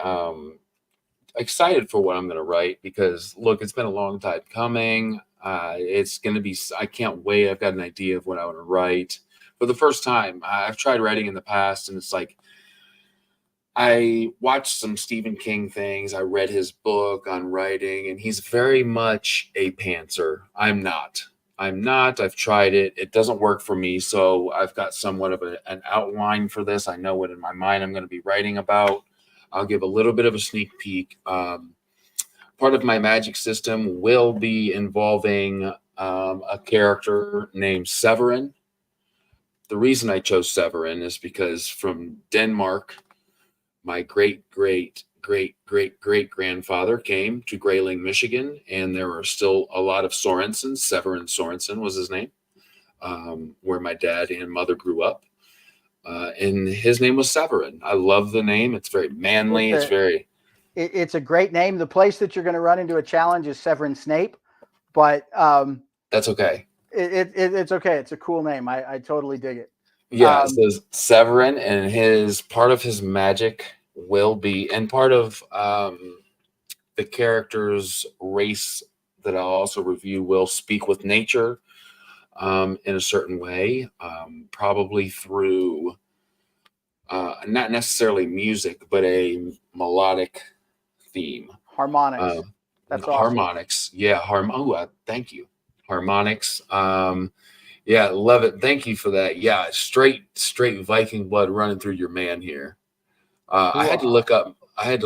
excited for what I'm going to write, because look, it's been a long time coming. It's going to be, I can't wait. I've got an idea of what I want to write for the first time. I've tried writing in the past, and it's like, I watched some Stephen King things. I read his book on writing, and he's very much a pantser. I'm not. I've tried it. It doesn't work for me. So I've got somewhat of an outline for this. I know what in my mind I'm going to be writing about. I'll give a little bit of a sneak peek. Part of my magic system will be involving a character named Severin. The reason I chose Severin is because from Denmark, my great-great-great-great-great-grandfather came to Grayling, Michigan, and there were still a lot of Sorensens. Severin Sorensen was his name, where my dad and mother grew up. And his name was Severin. I love the name. It's very manly. It's a great name. The place that you're going to run into a challenge is Severin Snape, but that's okay. It's okay. It's a cool name. I totally dig it. Yeah, it says Severin, and part of his magic will be, and part of the character's race that I'll also review will speak with nature in a certain way, probably through not necessarily music, but a melodic theme. Harmonics. That's awesome. Harmonics. Yeah. Thank you. Harmonics. Yeah, love it. Thank you for that. Yeah, straight Viking blood running through your man here. I had to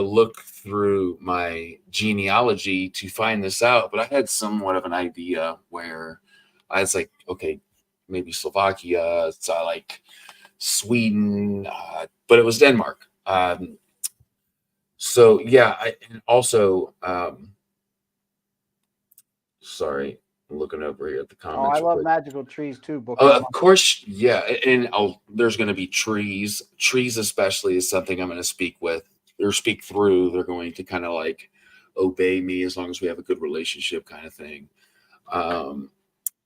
look through my genealogy to find this out, but I had somewhat of an idea where I was like, okay, maybe Slovakia, it's like Sweden, but it was Denmark. So yeah, and also, sorry, I'm looking over here at the Oh, I comments real love quick. magical trees too. Bookmark. Of course, yeah, and there's going to be trees. Trees, especially, is something I'm going to speak with or speak through. They're going to kind of like obey me as long as we have a good relationship, kind of thing. Um,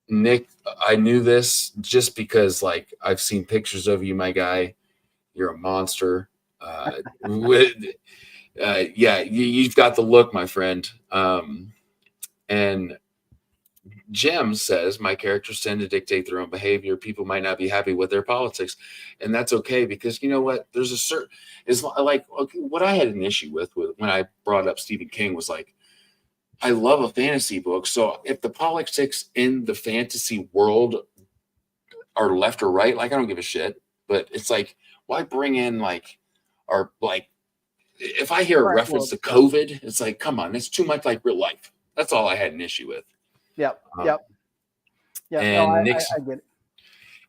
Nick, I knew this just because, like, I've seen pictures of you, my guy. You're a monster. With, yeah, you've got the look, my friend. And Jim says my characters tend to dictate their own behavior. People might not be happy with their politics, and that's okay because you know what? There's a certain is like okay, what I had an issue with when I brought up Stephen King was like I love a fantasy book, so if the politics in the fantasy world are left or right, like I don't give a shit. But it's like why bring in like or like if I hear a Current reference world to stuff. COVID, it's like come on, it's too much like real life. That's all I had an issue with. Yep. Um, Yep. Yep. No, and Nick's I get it.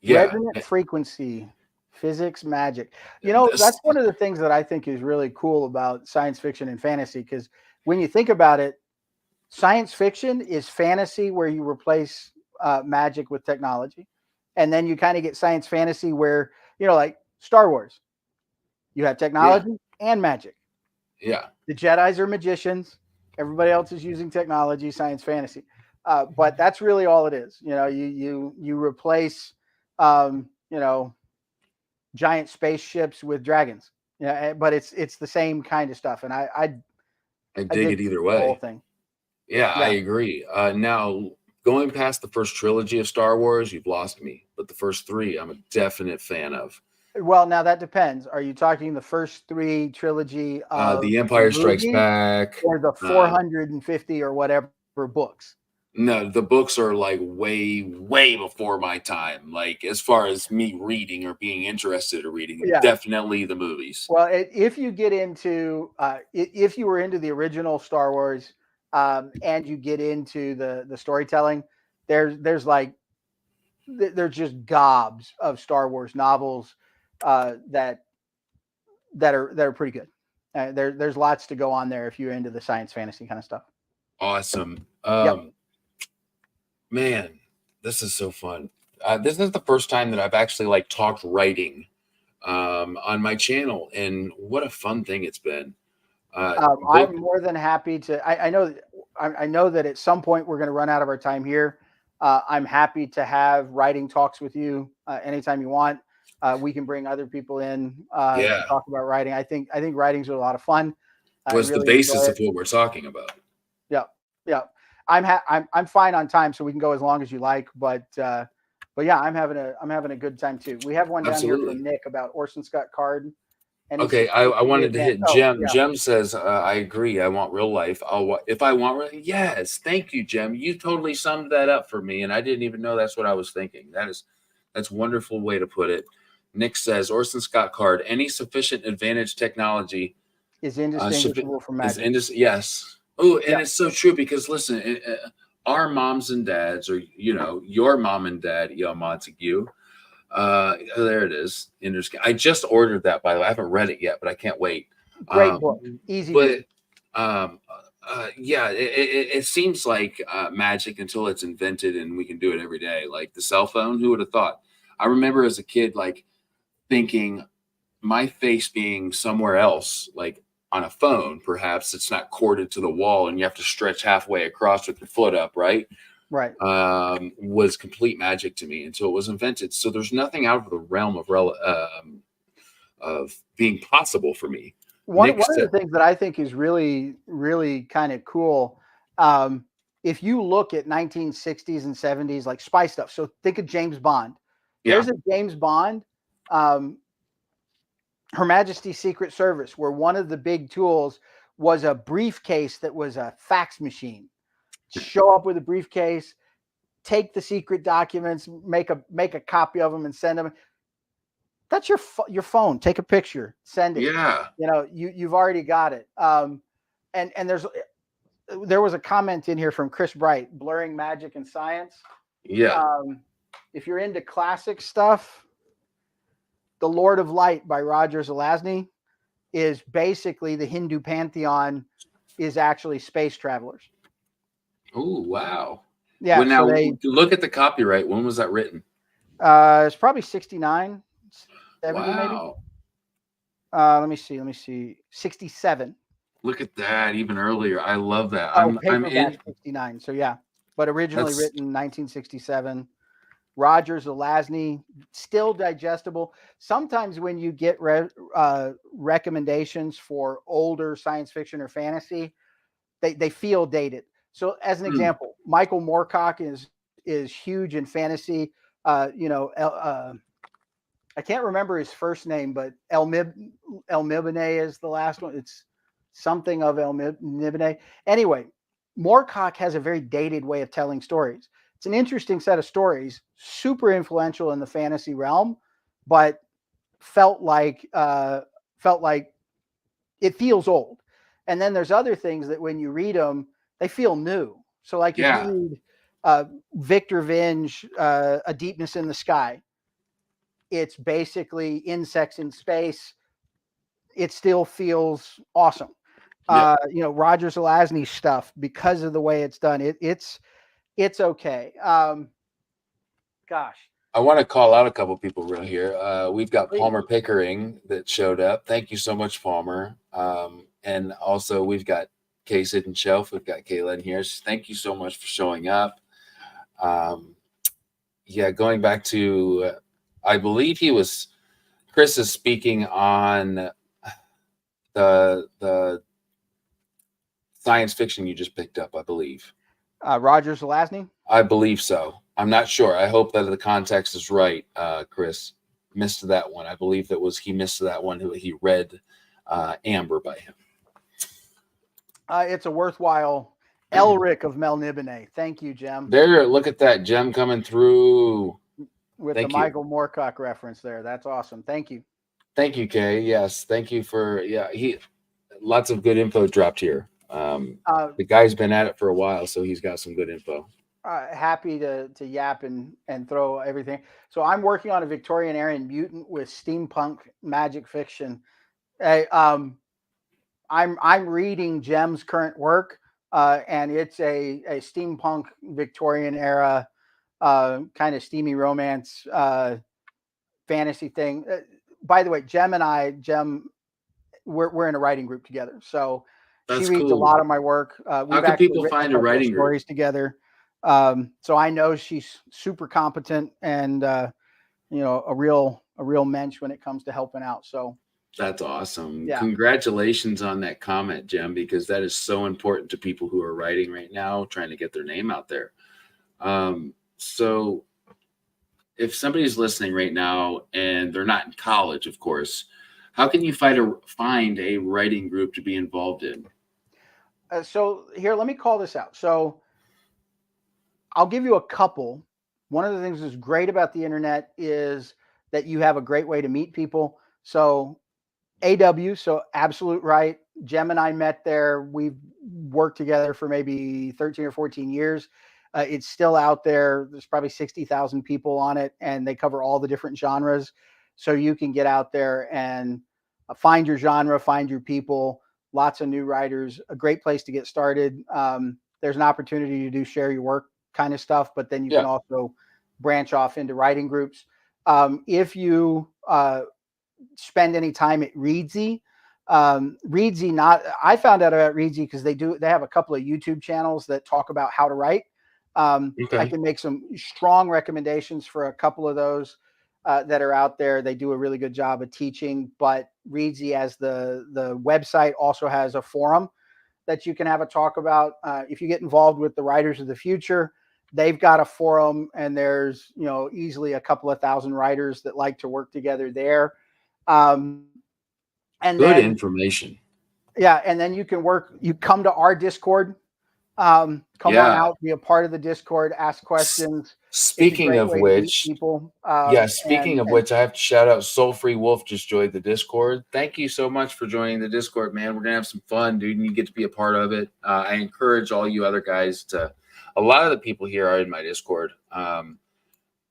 yeah. Resonant frequency, physics, magic. You know, that's one of the things that I think is really cool about science fiction and fantasy because when you think about it, science fiction is fantasy where you replace magic with technology. And then you kind of get science fantasy where, like Star Wars, you have Yeah, technology and magic. yeah, The Jedi's are magicians. Everybody else is using technology, science fantasy. But that's really all it is. You replace, you know, giant spaceships with dragons. Yeah, but it's the same kind of stuff, and I I dig dig it either the whole way. thing. Yeah, I Yeah. agree. Now, going past the first trilogy of Star Wars, you've lost me. But the first three, I'm a definite fan of. Well, now that depends. Are you talking the first three trilogy of The the Empire Strikes movies Back. or the Uh, 450 or whatever books? no, the books are like way, way before my time. Like as far as me reading or being interested in reading, Yeah. definitely the movies. Well, if you get into, if you were into the original Star Wars, and you get into the storytelling, there's like there's just gobs of Star Wars novels that that are pretty good. There's lots to go on there if you're into the science fantasy kind of stuff. Awesome. Yep. Man, this is so fun. This is the first time that I've actually like talked writing on my channel, and what a fun thing it's been. Book, I'm more than happy to. I know that at some point we're going to run out of our time here. I'm happy to have writing talks with you anytime you want. We can bring other people in to yeah, talk about writing. I think writing's a lot of fun. I was the really enjoy basis it. of what we're talking about. Yeah, yeah. I'm fine on time, so we can go as long as you like. But yeah, I'm having a good time too. We have one down here Absolutely. from Nick about Orson Scott Card. Any Okay, I suggestions we wanted to advance? hit Oh Jem. yeah, Jem says, I agree. I want real life. If I want real, yes. Thank you, Jem. You totally summed that up for me, and I didn't even know that's what I was thinking. That's a wonderful way to put it. Nick says, Orson Scott Card, any sufficient advantage technology is should be, indistinguishable from is magic. indus. Yes. Oh, and Yeah, it's so true because listen, our moms and dads, or your mom and dad, Montague. There it is. I just ordered that, by the way. I haven't read it yet, but I can't wait. great book, easy But read. yeah, it seems like magic until it's invented and we can do it every day. Like the cell phone, who would have thought? I remember as a kid, like thinking my face being somewhere else, like on a phone, perhaps it's not corded to the wall and you have to stretch halfway across with your foot up, right? Right. Was complete magic to me until it was invented. So there's nothing out of the realm of being possible for me. One Nick one of said, the things that I think is really really kind of cool, if you look at 1960s and 70s like spy stuff. So think of James Bond. yeah, There's a James Bond, um, Her Majesty's Secret Service, where one of the big tools was a briefcase that was a fax machine. Show up with a briefcase, take the secret documents, make a copy of them, and send them. That's your phone. Take a picture, send it. yeah, You've already got it. And there was a comment in here from Chris Bright, blurring magic and science. yeah. If you're into classic stuff, The Lord of Light by Roger Zelazny is basically the Hindu pantheon is actually space travelers. Oh, wow. Yeah. When So now they, look at the copyright. When was that written? it's probably 69, 70 maybe. Wow. Let me see. Let me see. 67. Look at that. Even earlier. I love that. Oh, I'm paperback in. 69. So yeah, but originally That's written 1967. Rogers Zelazny, still digestible. Sometimes when you get recommendations for older science fiction or fantasy, they feel dated. So as an mm, example, Michael Moorcock is huge in fantasy. I can't remember his first name, but El Mibane is the last one. It's something of El Mibane. Anyway, Moorcock has a very dated way of telling stories. It's an interesting set of stories, super influential in the fantasy realm, but felt like uh, felt like it feels old. And then there's other things that when you read them, they feel new. So like if you yeah. read Victor Vinge, A Deepness in the Sky, it's basically insects in space. It still feels awesome. Yeah. Roger Zelazny stuff, because of the way it's done, it's okay. Gosh, I want to call out a couple people real here. We've got please. Palmer Pickering that showed up. Thank you so much, Palmer. And also we've got Case Hidden Shelf. We've got Kayla in here. Thank you so much for showing up. Um, yeah, going back to, I believe Chris is speaking on the science fiction you just picked up. I believe. Roger Zelazny. I believe so. I'm not sure. I hope that the context is right, Chris. Missed that one. I believe he missed that one. He read Amber by him. It's a worthwhile Elric of Melnibone. Thank you, Jem, There, look at that gem coming through. with the Thank you. Michael Moorcock reference there. That's awesome. Thank you. Thank you, Kay. Yes, thank you for he lots of good info dropped here. Uh, The guy's been at it for a while, so he's got some good info. Happy to yap and throw everything. So I'm working on a Victorian era mutant with steampunk magic fiction. Hey, I'm reading Jem's current work, and it's a steampunk Victorian era kind of steamy romance fantasy thing. By the way, Jem, we're in a writing group together, so she That's reads a cool. lot of my work. How We've can actually people written a find a couple of writing group? stories together, so I know she's super competent and a real mensch when it comes to helping out. So That's awesome. yeah. Congratulations on that comment, Jem, because that is so important to people who are writing right now, trying to get their name out there. So, if somebody's listening right now and they're not in college, of course, how can you find a writing group to be involved in? So here, let me call this out. So I'll give you a couple. One of the things that's great about the internet is that you have a great way to meet people. So AW, so Absolute Right. Jem and I met there. We've worked together for maybe 13 or 14 years. It's still out there. There's probably 60,000 people on it, and they cover all the different genres. So you can get out there and find your genre, find your people. Lots of new writers. A great place to get started. There's an opportunity to do share your work kind of stuff, but then you can Yeah. also branch off into writing groups. If you spend any time at Readsy. Readsy, not I found out about Readsy because they have a couple of YouTube channels that talk about how to write. I Okay. can make some strong recommendations for a couple of those that are out there. They do a really good job of teaching, but Readsy as the website also has a forum that you can have a talk about. If you get involved with the Writers of the Future, they've got a forum, and there's easily a couple of thousand writers that like to work together there. Um, and Good then information. yeah, and then you come to our Discord. Come on Yeah. out, be a part of the Discord, ask S- questions. It's a Speaking great of way to meet which, people. speaking of which, I have to shout out Soul Free Wolf just joined the Discord. Thank you so much for joining the Discord, man. We're gonna have some fun, dude, and you get to be a part of it. I encourage all you other guys to. A lot of the people here are in my Discord.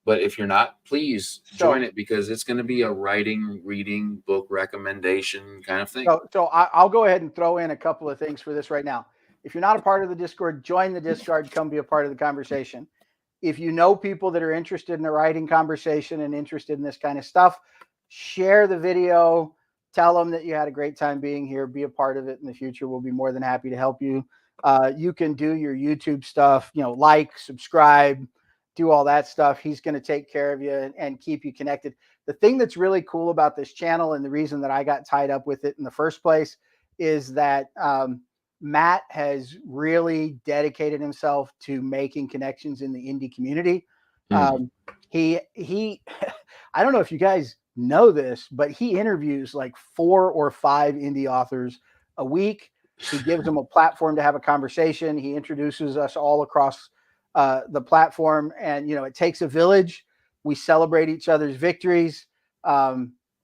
But if you're not, please join So it because it's going to be a writing, reading, book recommendation kind of thing. I'll go ahead and throw in a couple of things for this right now. If you're not a part of the Discord, join the Discord, come be a part of the conversation. If you know people that are interested in a writing conversation and interested in this kind of stuff, share the video, tell them that you had a great time being here, be a part of it in the future. We'll be more than happy to help you. You can do your YouTube stuff, like, subscribe, do all that stuff. He's going to take care of you and keep you connected. The thing that's really cool about this channel, and the reason that I got tied up with it in the first place, is that Matt has really dedicated himself to making connections in the indie community. He I don't know if you guys know this, but he interviews like 4 or 5 indie authors a week. He gives them a platform to have a conversation. He introduces us all across the platform, and it takes a village. We celebrate each other's victories.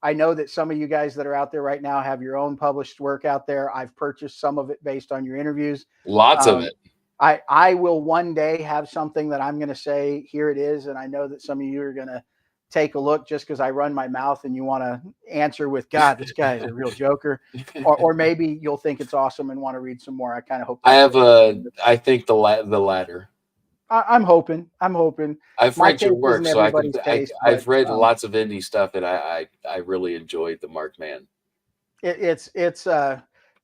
I know that some of you guys that are out there right now have your own published work out there. I've purchased some of it based on your interviews. Lots of it. I will one day have something that I'm going to say, here it is. And I know that some of you are going to take a look just because I run my mouth and you want to answer with, God, this guy is a real joker. Or maybe you'll think it's awesome and want to read some more. I kind of hope. I think the latter. I'm hoping. I've read your work, so I've read lots of indie stuff, and I really enjoyed the Marked Man. It's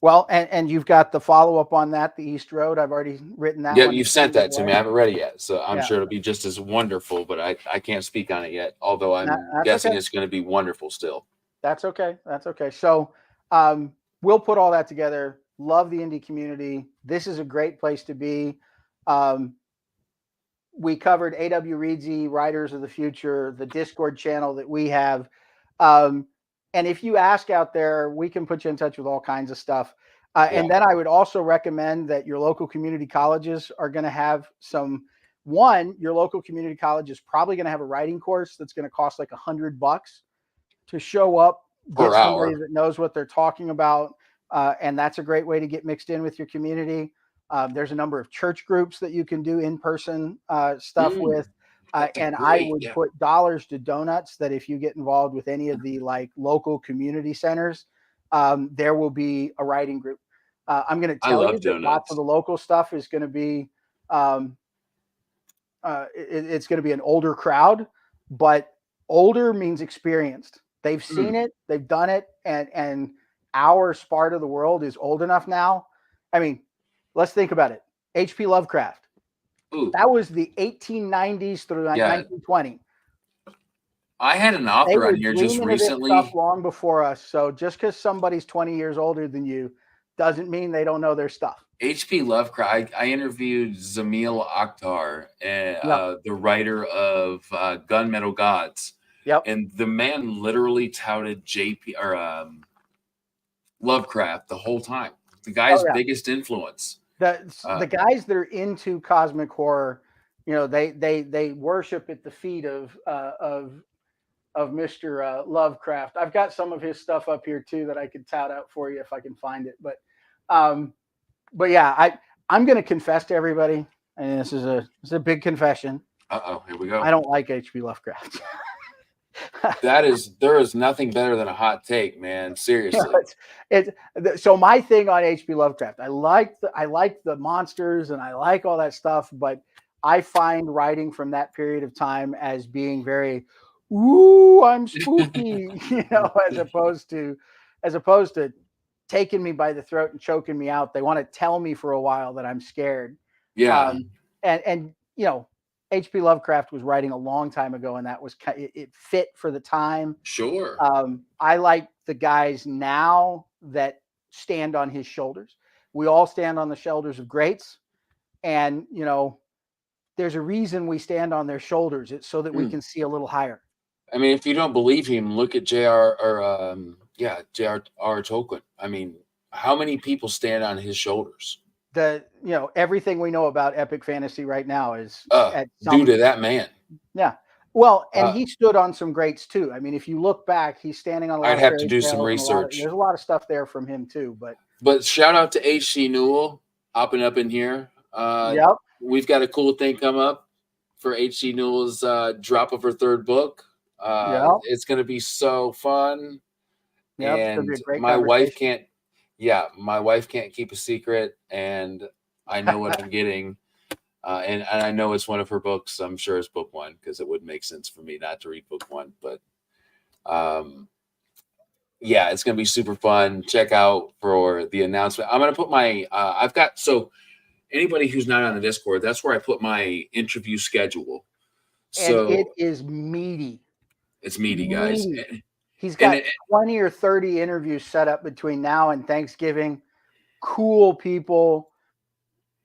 well, and you've got the follow up on that, the East Road. I've already written that. Yeah, one you've sent that to me. I haven't read it yet, so I'm sure it'll be just as wonderful. But I can't speak on it yet, although I'm guessing it's going to be wonderful still. That's okay. So we'll put all that together. Love the indie community. This is a great place to be. We covered A.W. Reedsy, Writers of the Future, the Discord channel that we have. And if you ask out there, we can put you in touch with all kinds of stuff. And then I would also recommend that your local community colleges are going to have your local community college is probably going to have a writing course that's going to cost like $100 to show up, get somebody that knows what they're talking about. And that's a great way to get mixed in with your community. There's a number of church groups that you can do in-person stuff with. And I would put dollars to donuts that if you get involved with any of the like local community centers, there will be a writing group. I'm going to tell you that lots of the local stuff is going to be, it's going to be an older crowd, but older means experienced. They've seen it, they've done it, and our part of the world is old enough now. I mean, let's think about it. H.P. Lovecraft. Ooh. That was the 1890s through 1920. I had an author on here just recently. Stuff long before us. So just because somebody's 20 years older than you doesn't mean they don't know their stuff. H.P. Lovecraft. I interviewed Zamil Akhtar, the writer of Gunmetal Gods. Yep. And the man literally touted Lovecraft the whole time. The guy's biggest influence. The guys that are into cosmic horror, they worship at the feet of Mr. Lovecraft. I've got some of his stuff up here too that I could tout out for you if I can find it. But yeah, I'm going to confess to everybody, and this is a big confession. Here we go. I don't like H.P. Lovecraft. There is nothing better than a hot take, man. Seriously. So my thing on H.P. Lovecraft, I like the monsters and I like all that stuff, but I find writing from that period of time as being very, ooh, I'm spooky, as opposed to taking me by the throat and choking me out. They want to tell me for a while that I'm scared. Yeah. And H.P. Lovecraft was writing a long time ago, and that was it fit for the time. Sure. I like the guys now that stand on his shoulders. We all stand on the shoulders of greats, and there's a reason we stand on their shoulders. It's so that we can see a little higher. I mean, if you don't believe him, look at J.R.R. Tolkien. I mean, how many people stand on his shoulders? Everything we know about epic fantasy right now is due to that man. Yeah. Well, and he stood on some greats too. I mean, if you look back, he's standing on a lot I'd have to do some research. There's a lot of stuff there from him too, but shout out to H.C. Newell hopping up in here. Yep. We've got a cool thing come up for H.C. Newell's drop of her 3rd book. It's going to be so fun. Yep, and my wife can't keep a secret, and I know what I'm getting. And I know it's one of her books. I'm sure it's book one because it would make sense for me not to read book one. But yeah, it's going to be super fun. Check out for the announcement. I'm going to put my, I've got, so anybody who's not on the Discord, that's where I put my interview schedule. And So it is meaty. it's meaty, guys. Meaty. He's And got 20 or 30 interviews set up between now and Thanksgiving. Cool people.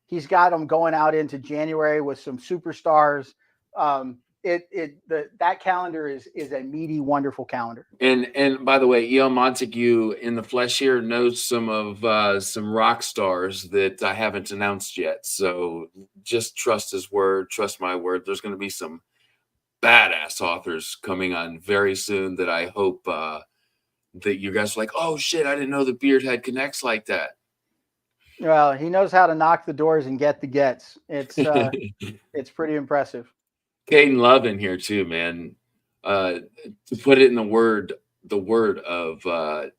He's got them going out into January with some superstars. That calendar is a meaty, wonderful calendar. And by the way, Montague in the flesh here knows some of some rock stars that I haven't announced yet. So just trust his word, trust my word. There's going to be some badass authors coming on very soon that I hope that you guys are like, oh shit, I didn't know the Beardhead connects like that. Well, he knows how to knock the doors and get the gets. It's it's pretty impressive. Caden Love in here too, man. To put it in the word of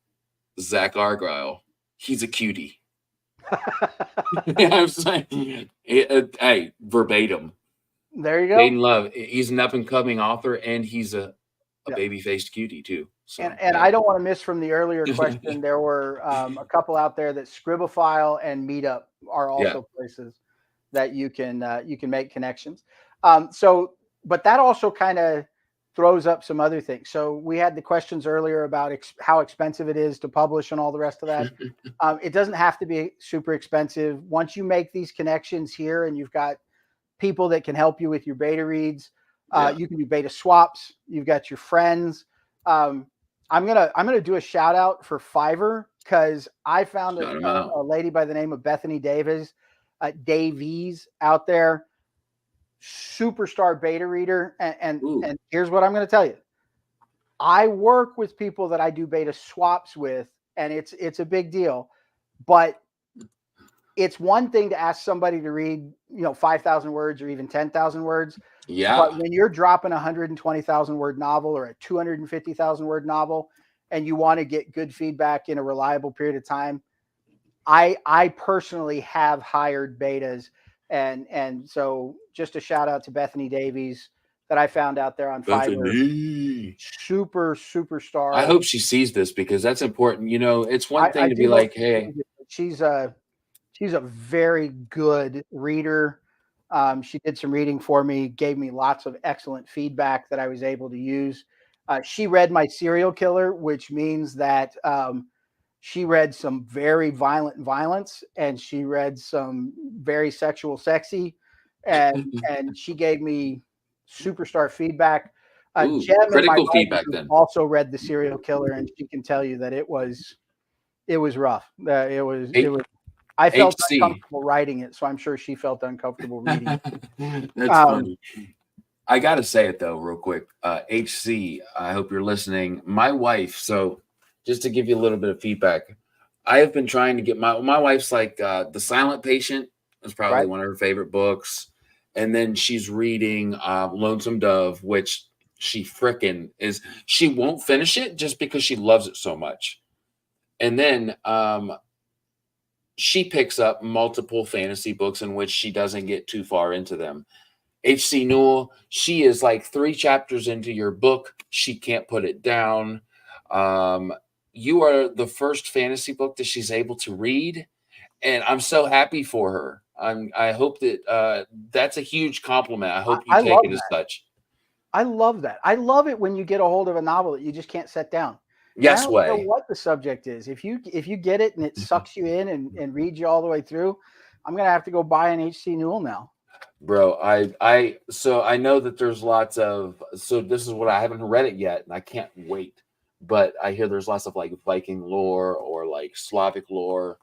Zach Argyle, he's a cutie. I'm saying, hey, verbatim. There you go. Caden Love, he's an up and coming author, and he's a baby faced cutie too. So, and I don't want to miss from the earlier question. There were a couple out there that Scribophile and Meetup are also places that you can make connections. But that also kind of throws up some other things. So we had the questions earlier about how expensive it is to publish and all the rest of that. It doesn't have to be super expensive. Once you make these connections here and you've got people that can help you with your beta reads, you can do beta swaps. You've got your friends. I'm gonna do a shout out for Fiverr because I found a lady by the name of Bethany Davies out there, superstar beta reader, and here's what I'm going to tell you. I work with people that I do beta swaps with, and it's a big deal. But it's one thing to ask somebody to read, 5,000 words or even 10,000 words. Yeah. But when you're dropping a 120,000 word novel or a 250,000 word novel, and you want to get good feedback in a reliable period of time, I personally have hired betas, and so just a shout out to Bethany Davies that I found out there on Fiverr. Superstar. I hope she sees this because that's important. It's one thing to be like, hey, she's a very good reader. She did some reading for me, gave me lots of excellent feedback that I was able to use. She read my serial killer, which means that she read some very violent violence, and she read some very sexual sexy, and she gave me superstar feedback. Critical feedback then. Also read the serial killer, and she can tell you that it was rough. It was. I felt uncomfortable writing it, so I'm sure she felt uncomfortable reading it. That's funny. I got to say it, though, real quick. HC, I hope you're listening. My wife, so just to give you a little bit of feedback, I have been trying to get my wife's like The Silent Patient is probably one of her favorite books. And then she's reading Lonesome Dove, which she frickin' is. She won't finish it just because she loves it so much. And then she picks up multiple fantasy books in which she doesn't get too far into them. H.C. Newell, she is like 3 chapters into your book. She can't put it down. You are the first fantasy book that she's able to read, and I'm so happy for her. I hope that that's a huge compliment. I hope you take it as such. I love that. I love it when you get a hold of a novel that you just can't set down. Yes, I don't know what the subject is. If you get it and it sucks you in and reads you all the way through, I'm gonna have to go buy an H.C. Newell now. Bro, so I know that there's lots of, so this is what I haven't read it yet, and I can't wait. But I hear there's lots of like Viking lore or like Slavic lore.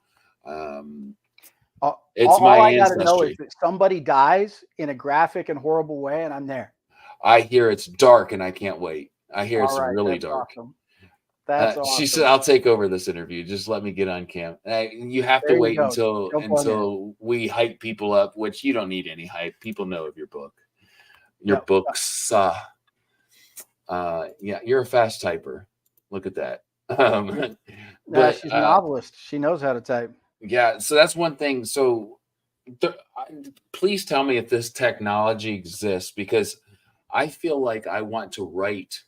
It's all I gotta know is that somebody dies in a graphic and horrible way, and I'm there. I hear it's dark, and I can't wait. I hear it's really dark. Awesome. That's awesome. She said, "I'll take over this interview. Just let me get on cam." You have to wait until we hype people up, which you don't need any hype. People know of your book. Your books. Yeah, you're a fast typer. Look at that. But she's a novelist. She knows how to type. Yeah, so that's one thing. So Please tell me if this technology exists, because I feel like I want to write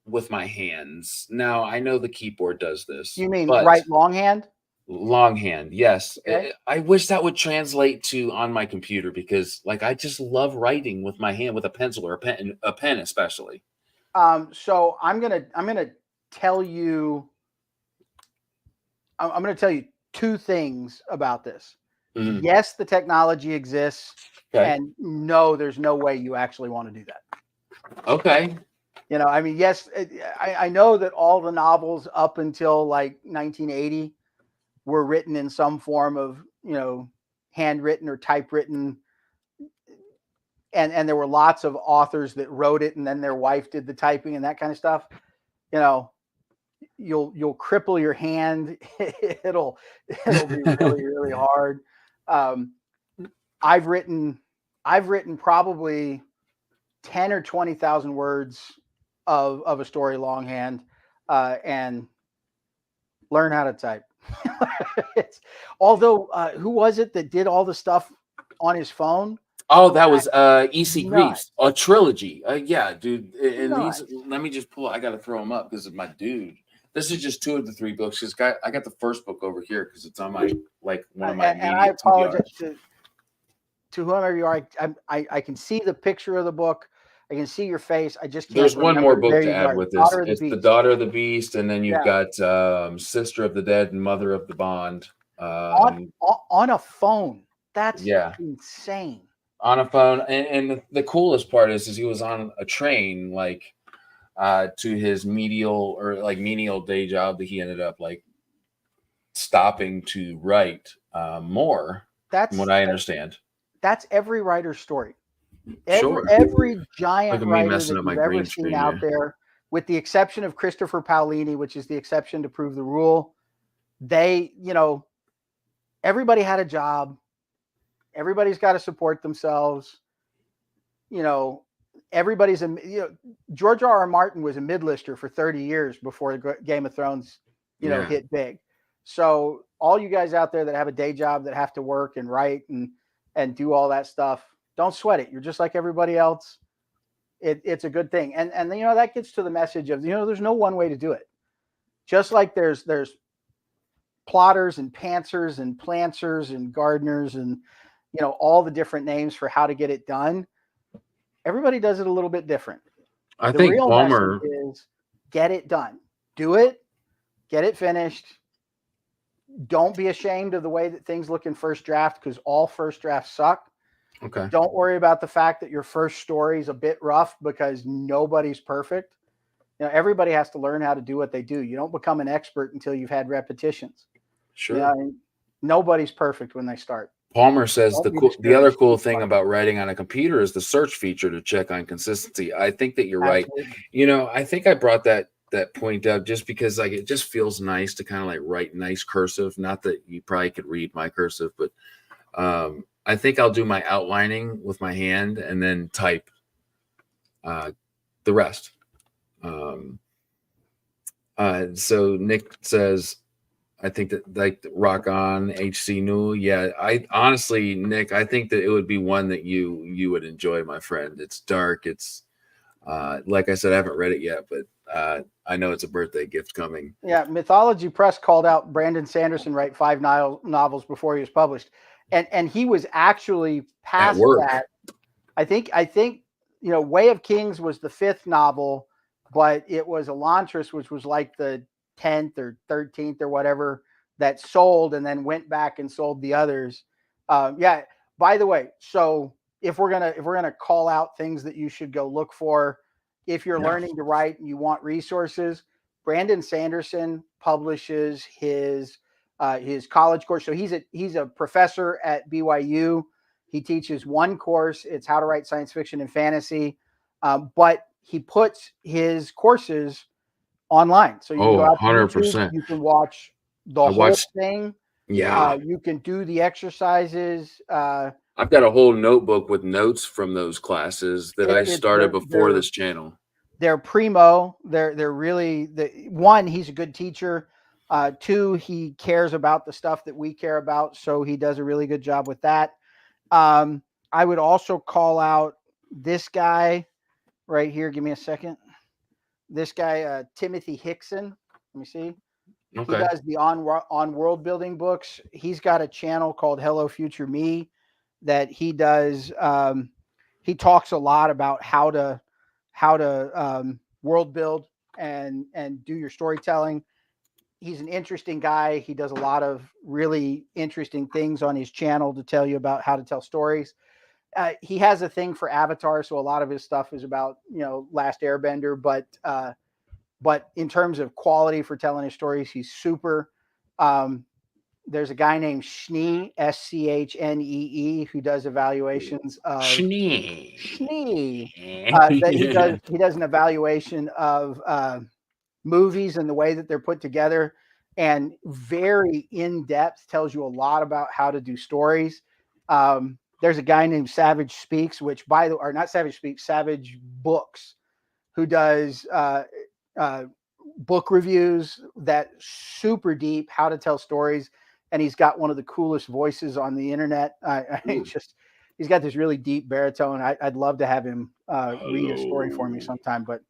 with my hands. Now, I know the keyboard does this, You mean but right longhand? longhand, yes. Okay. I wish that would translate to on my computer, because like I just love writing with my hand with a pencil or a pen especially. So I'm gonna tell you I'm gonna tell you two things about this. Mhm. Yes, the technology exists, Okay. and no, there's no way you actually want to do that. Okay. I mean, yes, I know that all the novels up until like 1980 were written in some form of, handwritten or typewritten, and there were lots of authors that wrote it and then their wife did the typing and that kind of stuff. You know, you'll cripple your hand. It'll be really really hard. Um, I've written I've written probably 10 or 20,000 words of a story longhand, and learn how to type. Although, who was it that did all the stuff on his phone? Oh, that That's was EC nuts. Greaves, a trilogy. Yeah, dude. And these, Nuts. let me just pull. I got to throw them up because of my dude. This is just two of the three books. I got the first book over here because it's on my, like, one of my And I immediate apologize TBRs. to whoever you are. I can see the picture of the book. I can see your face. I just can't There's one more remember. book There to you add go. with this. Daughter of the It's the Beast. Daughter of the Beast, and then you've Yeah. got Sister of the Dead and Mother of the Bond. On on a phone. That's Yeah, insane. on a phone. And the coolest part is he was on a train, like, to his menial day job that he ended up like stopping to write more, from what That's I understand. that's every writer's story. Every Sure. every Look giant at me writer messing that up my you've ever green seen screen out here. there, with the exception of Christopher Paolini, which is the exception to prove the rule, they, everybody had a job. Everybody's got to support themselves. You know, everybody's a, George R. R. Martin was a mid-lister for 30 years before Game of Thrones, Yeah, hit big. So all you guys out there that have a day job that have to work and write and do all that stuff, don't sweat it. You're just like everybody else. It's a good thing. And that gets to the message of, there's no one way to do it. Just like there's plotters and pantsers and planters and gardeners and all the different names for how to get it done. Everybody does it a little bit different. I The think real message Palmer. is get it done. Do it, get it finished. Don't be ashamed of the way that things look in first draft, because all first drafts suck. Okay, Don't worry about the fact that your first story is a bit rough, because nobody's perfect. Everybody has to learn how to do what they do. You don't become an expert until you've had repetitions. sure. And nobody's perfect when they start. Palmer says Don't be the other discouraged. cool Keep thing learning. about writing on a computer is the search feature to check on consistency. I think that you're right. Absolutely. I think I brought that point up just because, like, it just feels nice to kind of like write nice cursive. Not that you probably could read my cursive, but I think I'll do my outlining with my hand and then type the rest. Um, so Nick says, I think that, like, rock on HC Newell. Yeah, I honestly, Nick, I think that it would be one that you would enjoy, my friend. It's dark. It's like I said, I haven't read it yet, but I know it's a birthday gift coming. Yeah, Mythology Press called out Brandon Sanderson write 5 novels before he was published, and he was actually At past work. that. I think Way of Kings was the 5th novel, but it was Elantris, which was like the 10th or 13th or whatever that sold, and then went back and sold the others. Yeah. By the way, so if we're gonna call out things that you should go look for, if you're Yeah. learning to write and you want resources, Brandon Sanderson publishes his college course. So he's a professor at BYU. He teaches one course. It's how to write science fiction and fantasy, but he puts his courses online. So you can Oh, go out to YouTube. 100%. You can watch the I whole watched. thing. Yeah. You can do the exercises. I've got a whole notebook with notes from those classes that I started They're before this channel. they're primo. They're really the one. He's a good teacher. Two, he cares about the stuff that we care about, so he does a really good job with that. I would also call out this guy right here. Give me a second. This guy, Timothy Hickson. Let me see. He Okay. does the on world building books. He's got a channel called Hello Future Me that he does. He talks a lot about how to world build and do your storytelling. He's an interesting guy. He does a lot of really interesting things on his channel to tell you about how to tell stories. He has a thing for Avatar, so a lot of his stuff is about Last Airbender, but in terms of quality for telling his stories, he's super. There's a guy named Schnee, Schnee, who does evaluations of Schnee. Schnee. That he does an evaluation of movies and the way that they're put together, and very in depth, tells you a lot about how to do stories. There's a guy named Savage Speaks, which or not Savage Speaks, Savage Books, who does book reviews that super deep, how to tell stories, and he's got one of the coolest voices on the internet. He's got this really deep baritone. I'd love to have him read a story for me sometime, but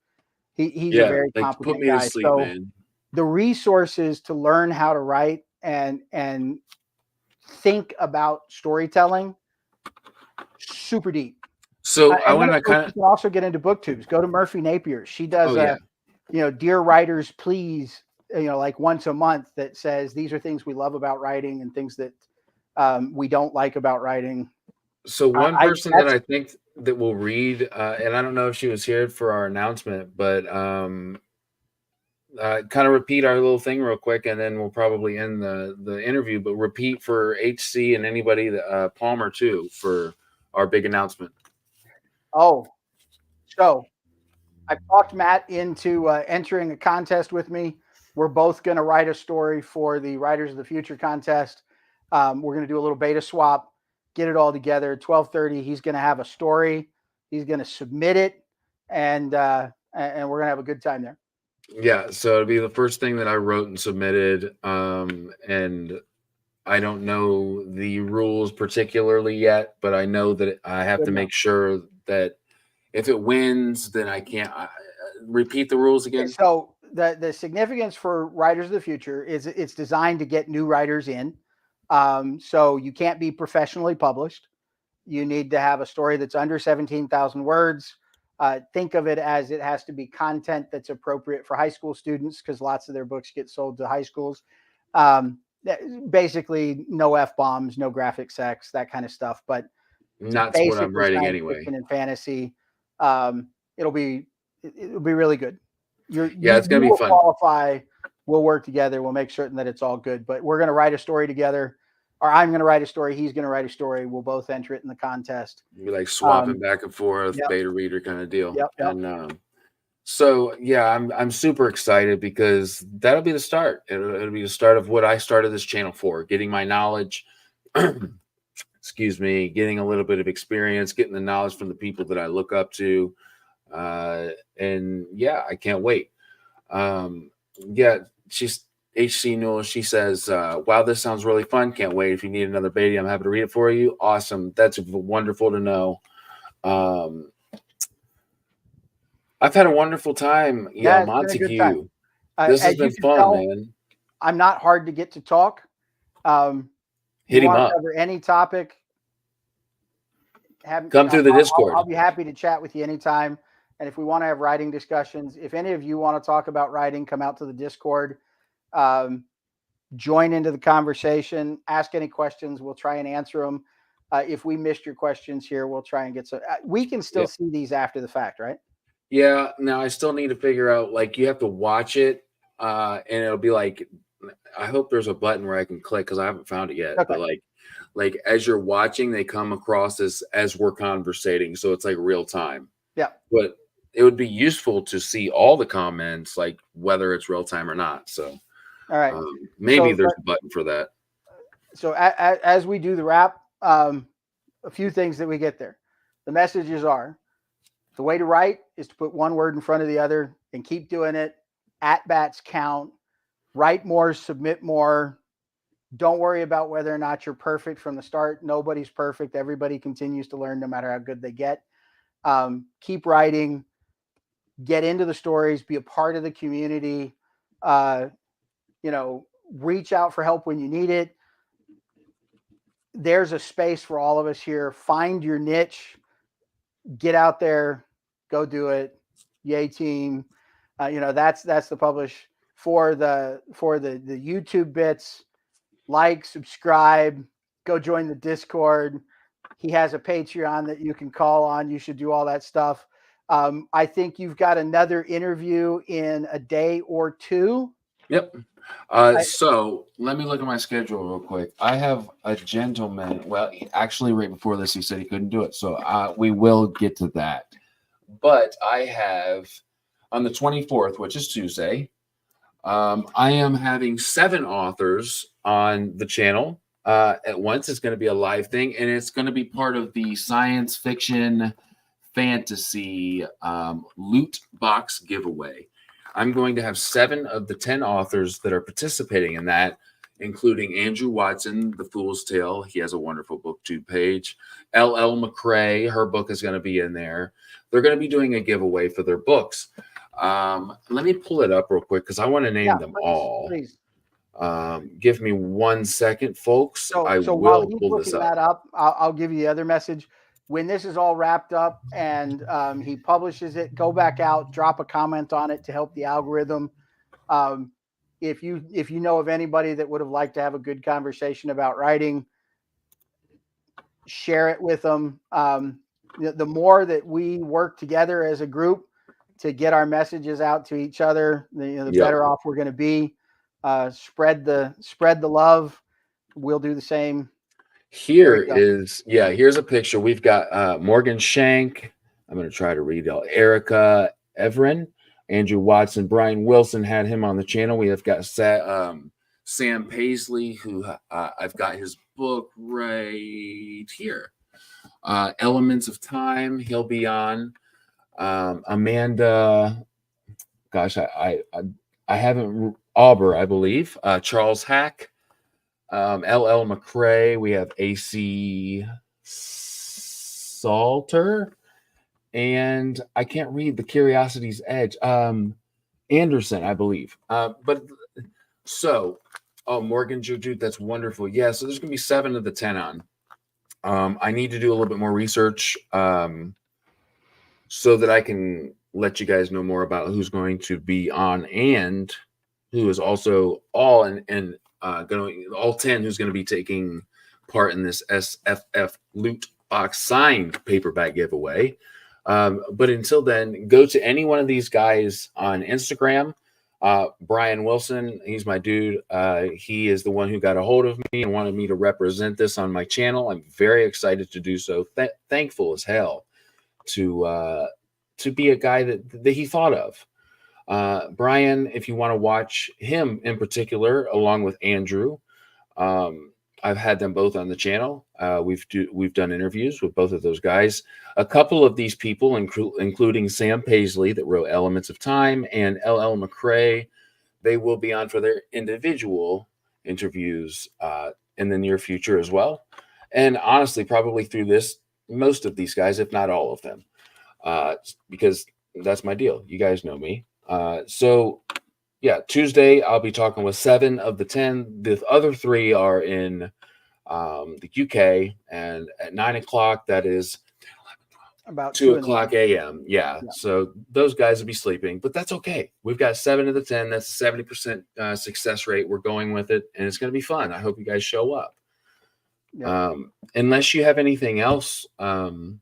he's a very like put competent me to guy. sleep, So man. the resources to learn how to write and think about storytelling, super deep. So I And then want of to course kind you of. can also get into booktubes. Go to Murphy Napier. She does Oh yeah. Dear Writers Please, like once a month, that says these are things we love about writing and things that we don't like about writing. So one I person that that's I think that will read, and I don't know if she was here for our announcement, but kind of repeat our little thing real quick, and then we'll probably end the interview. But repeat for HC and anybody that Palmer too for our big announcement. oh so I talked Matt into entering a contest with me. We're both going to write a story for the Writers of the Future contest. We're going to do a little beta swap, get it all together. 12:30. He's going to have a story. He's going to submit it, and we're going to have a good time there. Yeah, so it'll be the first thing that I wrote and submitted, and I don't know the rules particularly yet, but I know that I have Good to enough. make sure that if it wins, then I can't repeat the rules Okay, again. so the significance for Writers of the Future is it's designed to get new writers in. So you can't be professionally published. You need to have a story that's under 17,000 words. Think of it as it has to be content that's appropriate for high school students, because lots of their books get sold to high schools. Um, Basically, no F bombs, no graphic sex, that kind of stuff. But That's what I'm basically writing science anyway. fiction and fantasy. Um, it'll be really good. Yeah, You it's gonna be will fun. qualify. We'll work together. We'll make certain that it's all good. But we're going to write a story together, or I'm going to write a story. He's going to write a story. We'll both enter it in the contest. Be like Um, swapping back and forth, yep, beta reader kind of deal. yep. And so yeah, I'm super excited because that'll be the start. It'll be the start of what I started this channel for, getting my knowledge. Excuse me, getting a little bit of experience, getting the knowledge from the people that I look up to. And yeah, I can't wait. Yeah, she's HC Newell. She says, wow, this sounds really fun. Can't wait. If you need another beta, I'm happy to read it for you. Awesome. That's wonderful to know. I've had a wonderful time. Yeah, Yeah, it's been a good time. Montague. This has As you been can fun, tell, man. I'm not hard to get to talk. You Hit him want to up. cover any topic? Come through the Discord. I'll be happy to chat with you anytime. And if we want to have writing discussions, if any of you want to talk about writing, come out to the Discord, join into the conversation, ask any questions. We'll try and answer them. If we missed your questions here, we'll try and get some. We can still Yeah. see these after the fact, right? Yeah. Now I still need to figure out, like, you have to watch it, and it'll be like, I hope there's a button where I can click because I haven't found it yet. Okay. But like as you're watching, they come across as we're conversating, so it's like real time. Yeah. But it would be useful to see all the comments, like whether it's real time or not. So, all right. maybe there's a button for that. So as we do the wrap, a few things that we get there. The messages are: the way to write is to put one word in front of the other and keep doing it. At bats count. write more, submit more. Don't worry about whether or not you're perfect from the start. Nobody's perfect. Everybody continues to learn no matter how good they get. Keep writing, get into the stories, be a part of the community, uh, reach out for help when you need it. There's a space for all of us here. Find your niche, get out there, go do it. Yay team. That's the publish for the YouTube bits. Like, subscribe, go join the Discord. He has a Patreon that you can call on. You should do all that stuff. I think you've got another interview in a day or two. Yep. So let me look at my schedule real quick. I have a gentleman. Well, actually, right before this, he said he couldn't do it. So we will get to that. But I have on the 24th, which is Tuesday, I am having 7 authors on the channel at once. It's going to be a live thing, and it's going to be part of the science fiction fantasy loot box giveaway. I'm going to have 7 of the 10 authors that are participating in that, including Andrew Watson, The Fool's Tale. He has a wonderful booktube page. L.L. McCrae, her book is going to be in there. They're going to be doing a giveaway for their books. Let me pull it up real quick because I want to name them all. Please. Give me 1 second, folks. So will while he's pull this looking up. that up, I'll give you the other message. When this is all wrapped up and he publishes it, go back out, drop a comment on it to help the algorithm. If you know of anybody that would have liked to have a good conversation about writing, share it with them. The more that we work together as a group to get our messages out to each other, the better off we're going to be. Spread the love. We'll do the same. Here's a picture. We've got Morgan Shank. I'm going to try to read it. Erica Everin, Andrew Watson, Brian Wilson had him on the channel. We have got Sam Paisley, who I've got his book right here. Elements of Time, he'll be on. Amanda, gosh, I haven't, Auber, I believe. Charles Hack. L.L. McCrae, we have A.C. Salter, and I can't read The Curiosity's Edge. Anderson, I believe. Morgan Juju, that's wonderful. Yeah, so there's going to be 7 of the 10 on. I need to do a little bit more research so that I can let you guys know more about who's going to be on and who is also all 10 who's going to be taking part in this SFF loot box signed paperback giveaway. But until then, go to any one of these guys on Instagram. Brian Wilson, he's my dude. He is the one who got a hold of me and wanted me to represent this on my channel. I'm very excited to do so. Thankful as hell to be a guy that he thought of. Brian, if you want to watch him in particular, along with Andrew, I've had them both on the channel. We've done interviews with both of those guys. A couple of these people, including Sam Paisley, that wrote Elements of Time, and L.L. McCrae, they will be on for their individual interviews in the near future as well. And honestly, probably through this, most of these guys, if not all of them, because that's my deal. You guys know me. Tuesday I'll be talking with 7 of the 10. The other 3 are in the UK, and at 9 o'clock, that is about 2 o'clock a.m. Yeah, so those guys will be sleeping, but that's okay. We've got 7 of the 10. That's a 70% success rate. We're going with it, and it's going to be fun. I hope you guys show up. Unless you have anything else. All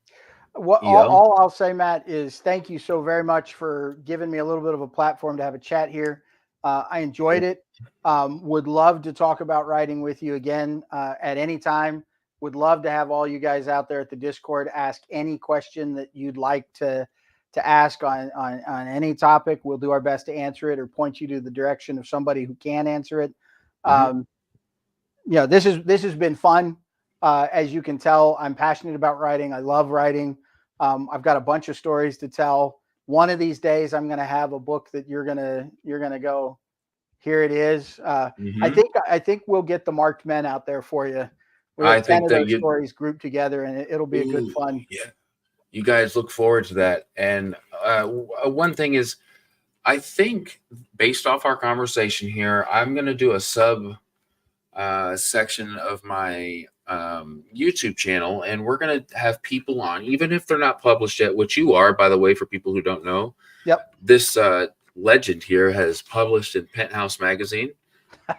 I'll say, Matt, is thank you so very much for giving me a little bit of a platform to have a chat here. I enjoyed it. Would love to talk about writing with you again at any time. Would love to have all you guys out there at the Discord ask any question that you'd like to ask on any topic. We'll do our best to answer it or point you to the direction of somebody who can answer it. This has been fun. As you can tell, I'm passionate about writing. I love writing. I've got a bunch of stories to tell. One of these days, I'm going to have a book that you're going to go, here it is. Hmm. I think we'll get the marked men out there for you. We I have 10 think of that those you, stories grouped together, and it'll be a good ooh, fun. yeah, you guys look forward to that. And one thing is, I think based off our conversation here, I'm going to do a sub section of my YouTube channel, and we're going to have people on, even if they're not published yet, which you are, by the way, for people who don't know. Yep. This legend here has published in Penthouse Magazine.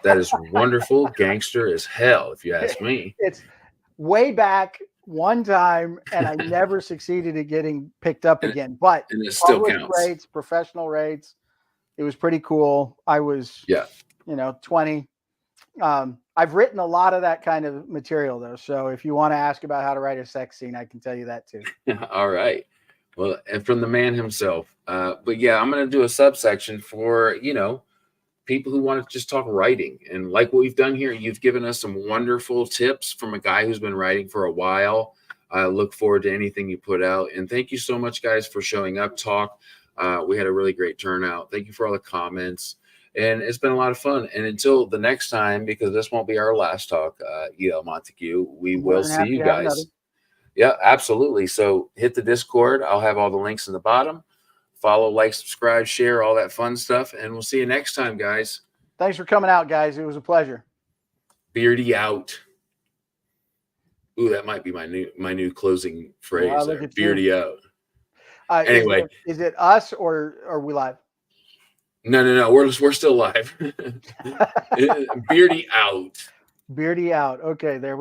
That is wonderful, gangster as hell, if you ask me. It's way back one time, and I never succeeded at getting picked up and, again. But and it still published counts. rates, professional rates, it was pretty cool. I was, Yeah. 20. I've written a lot of that kind of material though. So if you want to ask about how to write a sex scene, I can tell you that too. All right. Well, and from the man himself. But yeah, I'm going to do a subsection for, people who want to just talk writing. And like what we've done here, you've given us some wonderful tips from a guy who's been writing for a while. I look forward to anything you put out. And thank you so much, guys, for showing up. We had a really great turnout. Thank you for all the comments. And it's been a lot of fun. And until the next time, because this won't be our last talk, Montague, we More will than see happy you to have another. guys. Yeah, absolutely. So hit the Discord. I'll have all the links in the bottom. Follow, like, subscribe, share, all that fun stuff. And we'll see you next time, guys. Thanks for coming out, guys. It was a pleasure. Beardy out. Ooh, that might be my new closing phrase Look there. at you. Beardy out. Uh, Anyway, is it us or are we live? no. We're still live. Beardy out. Beardy out. Okay, there we go.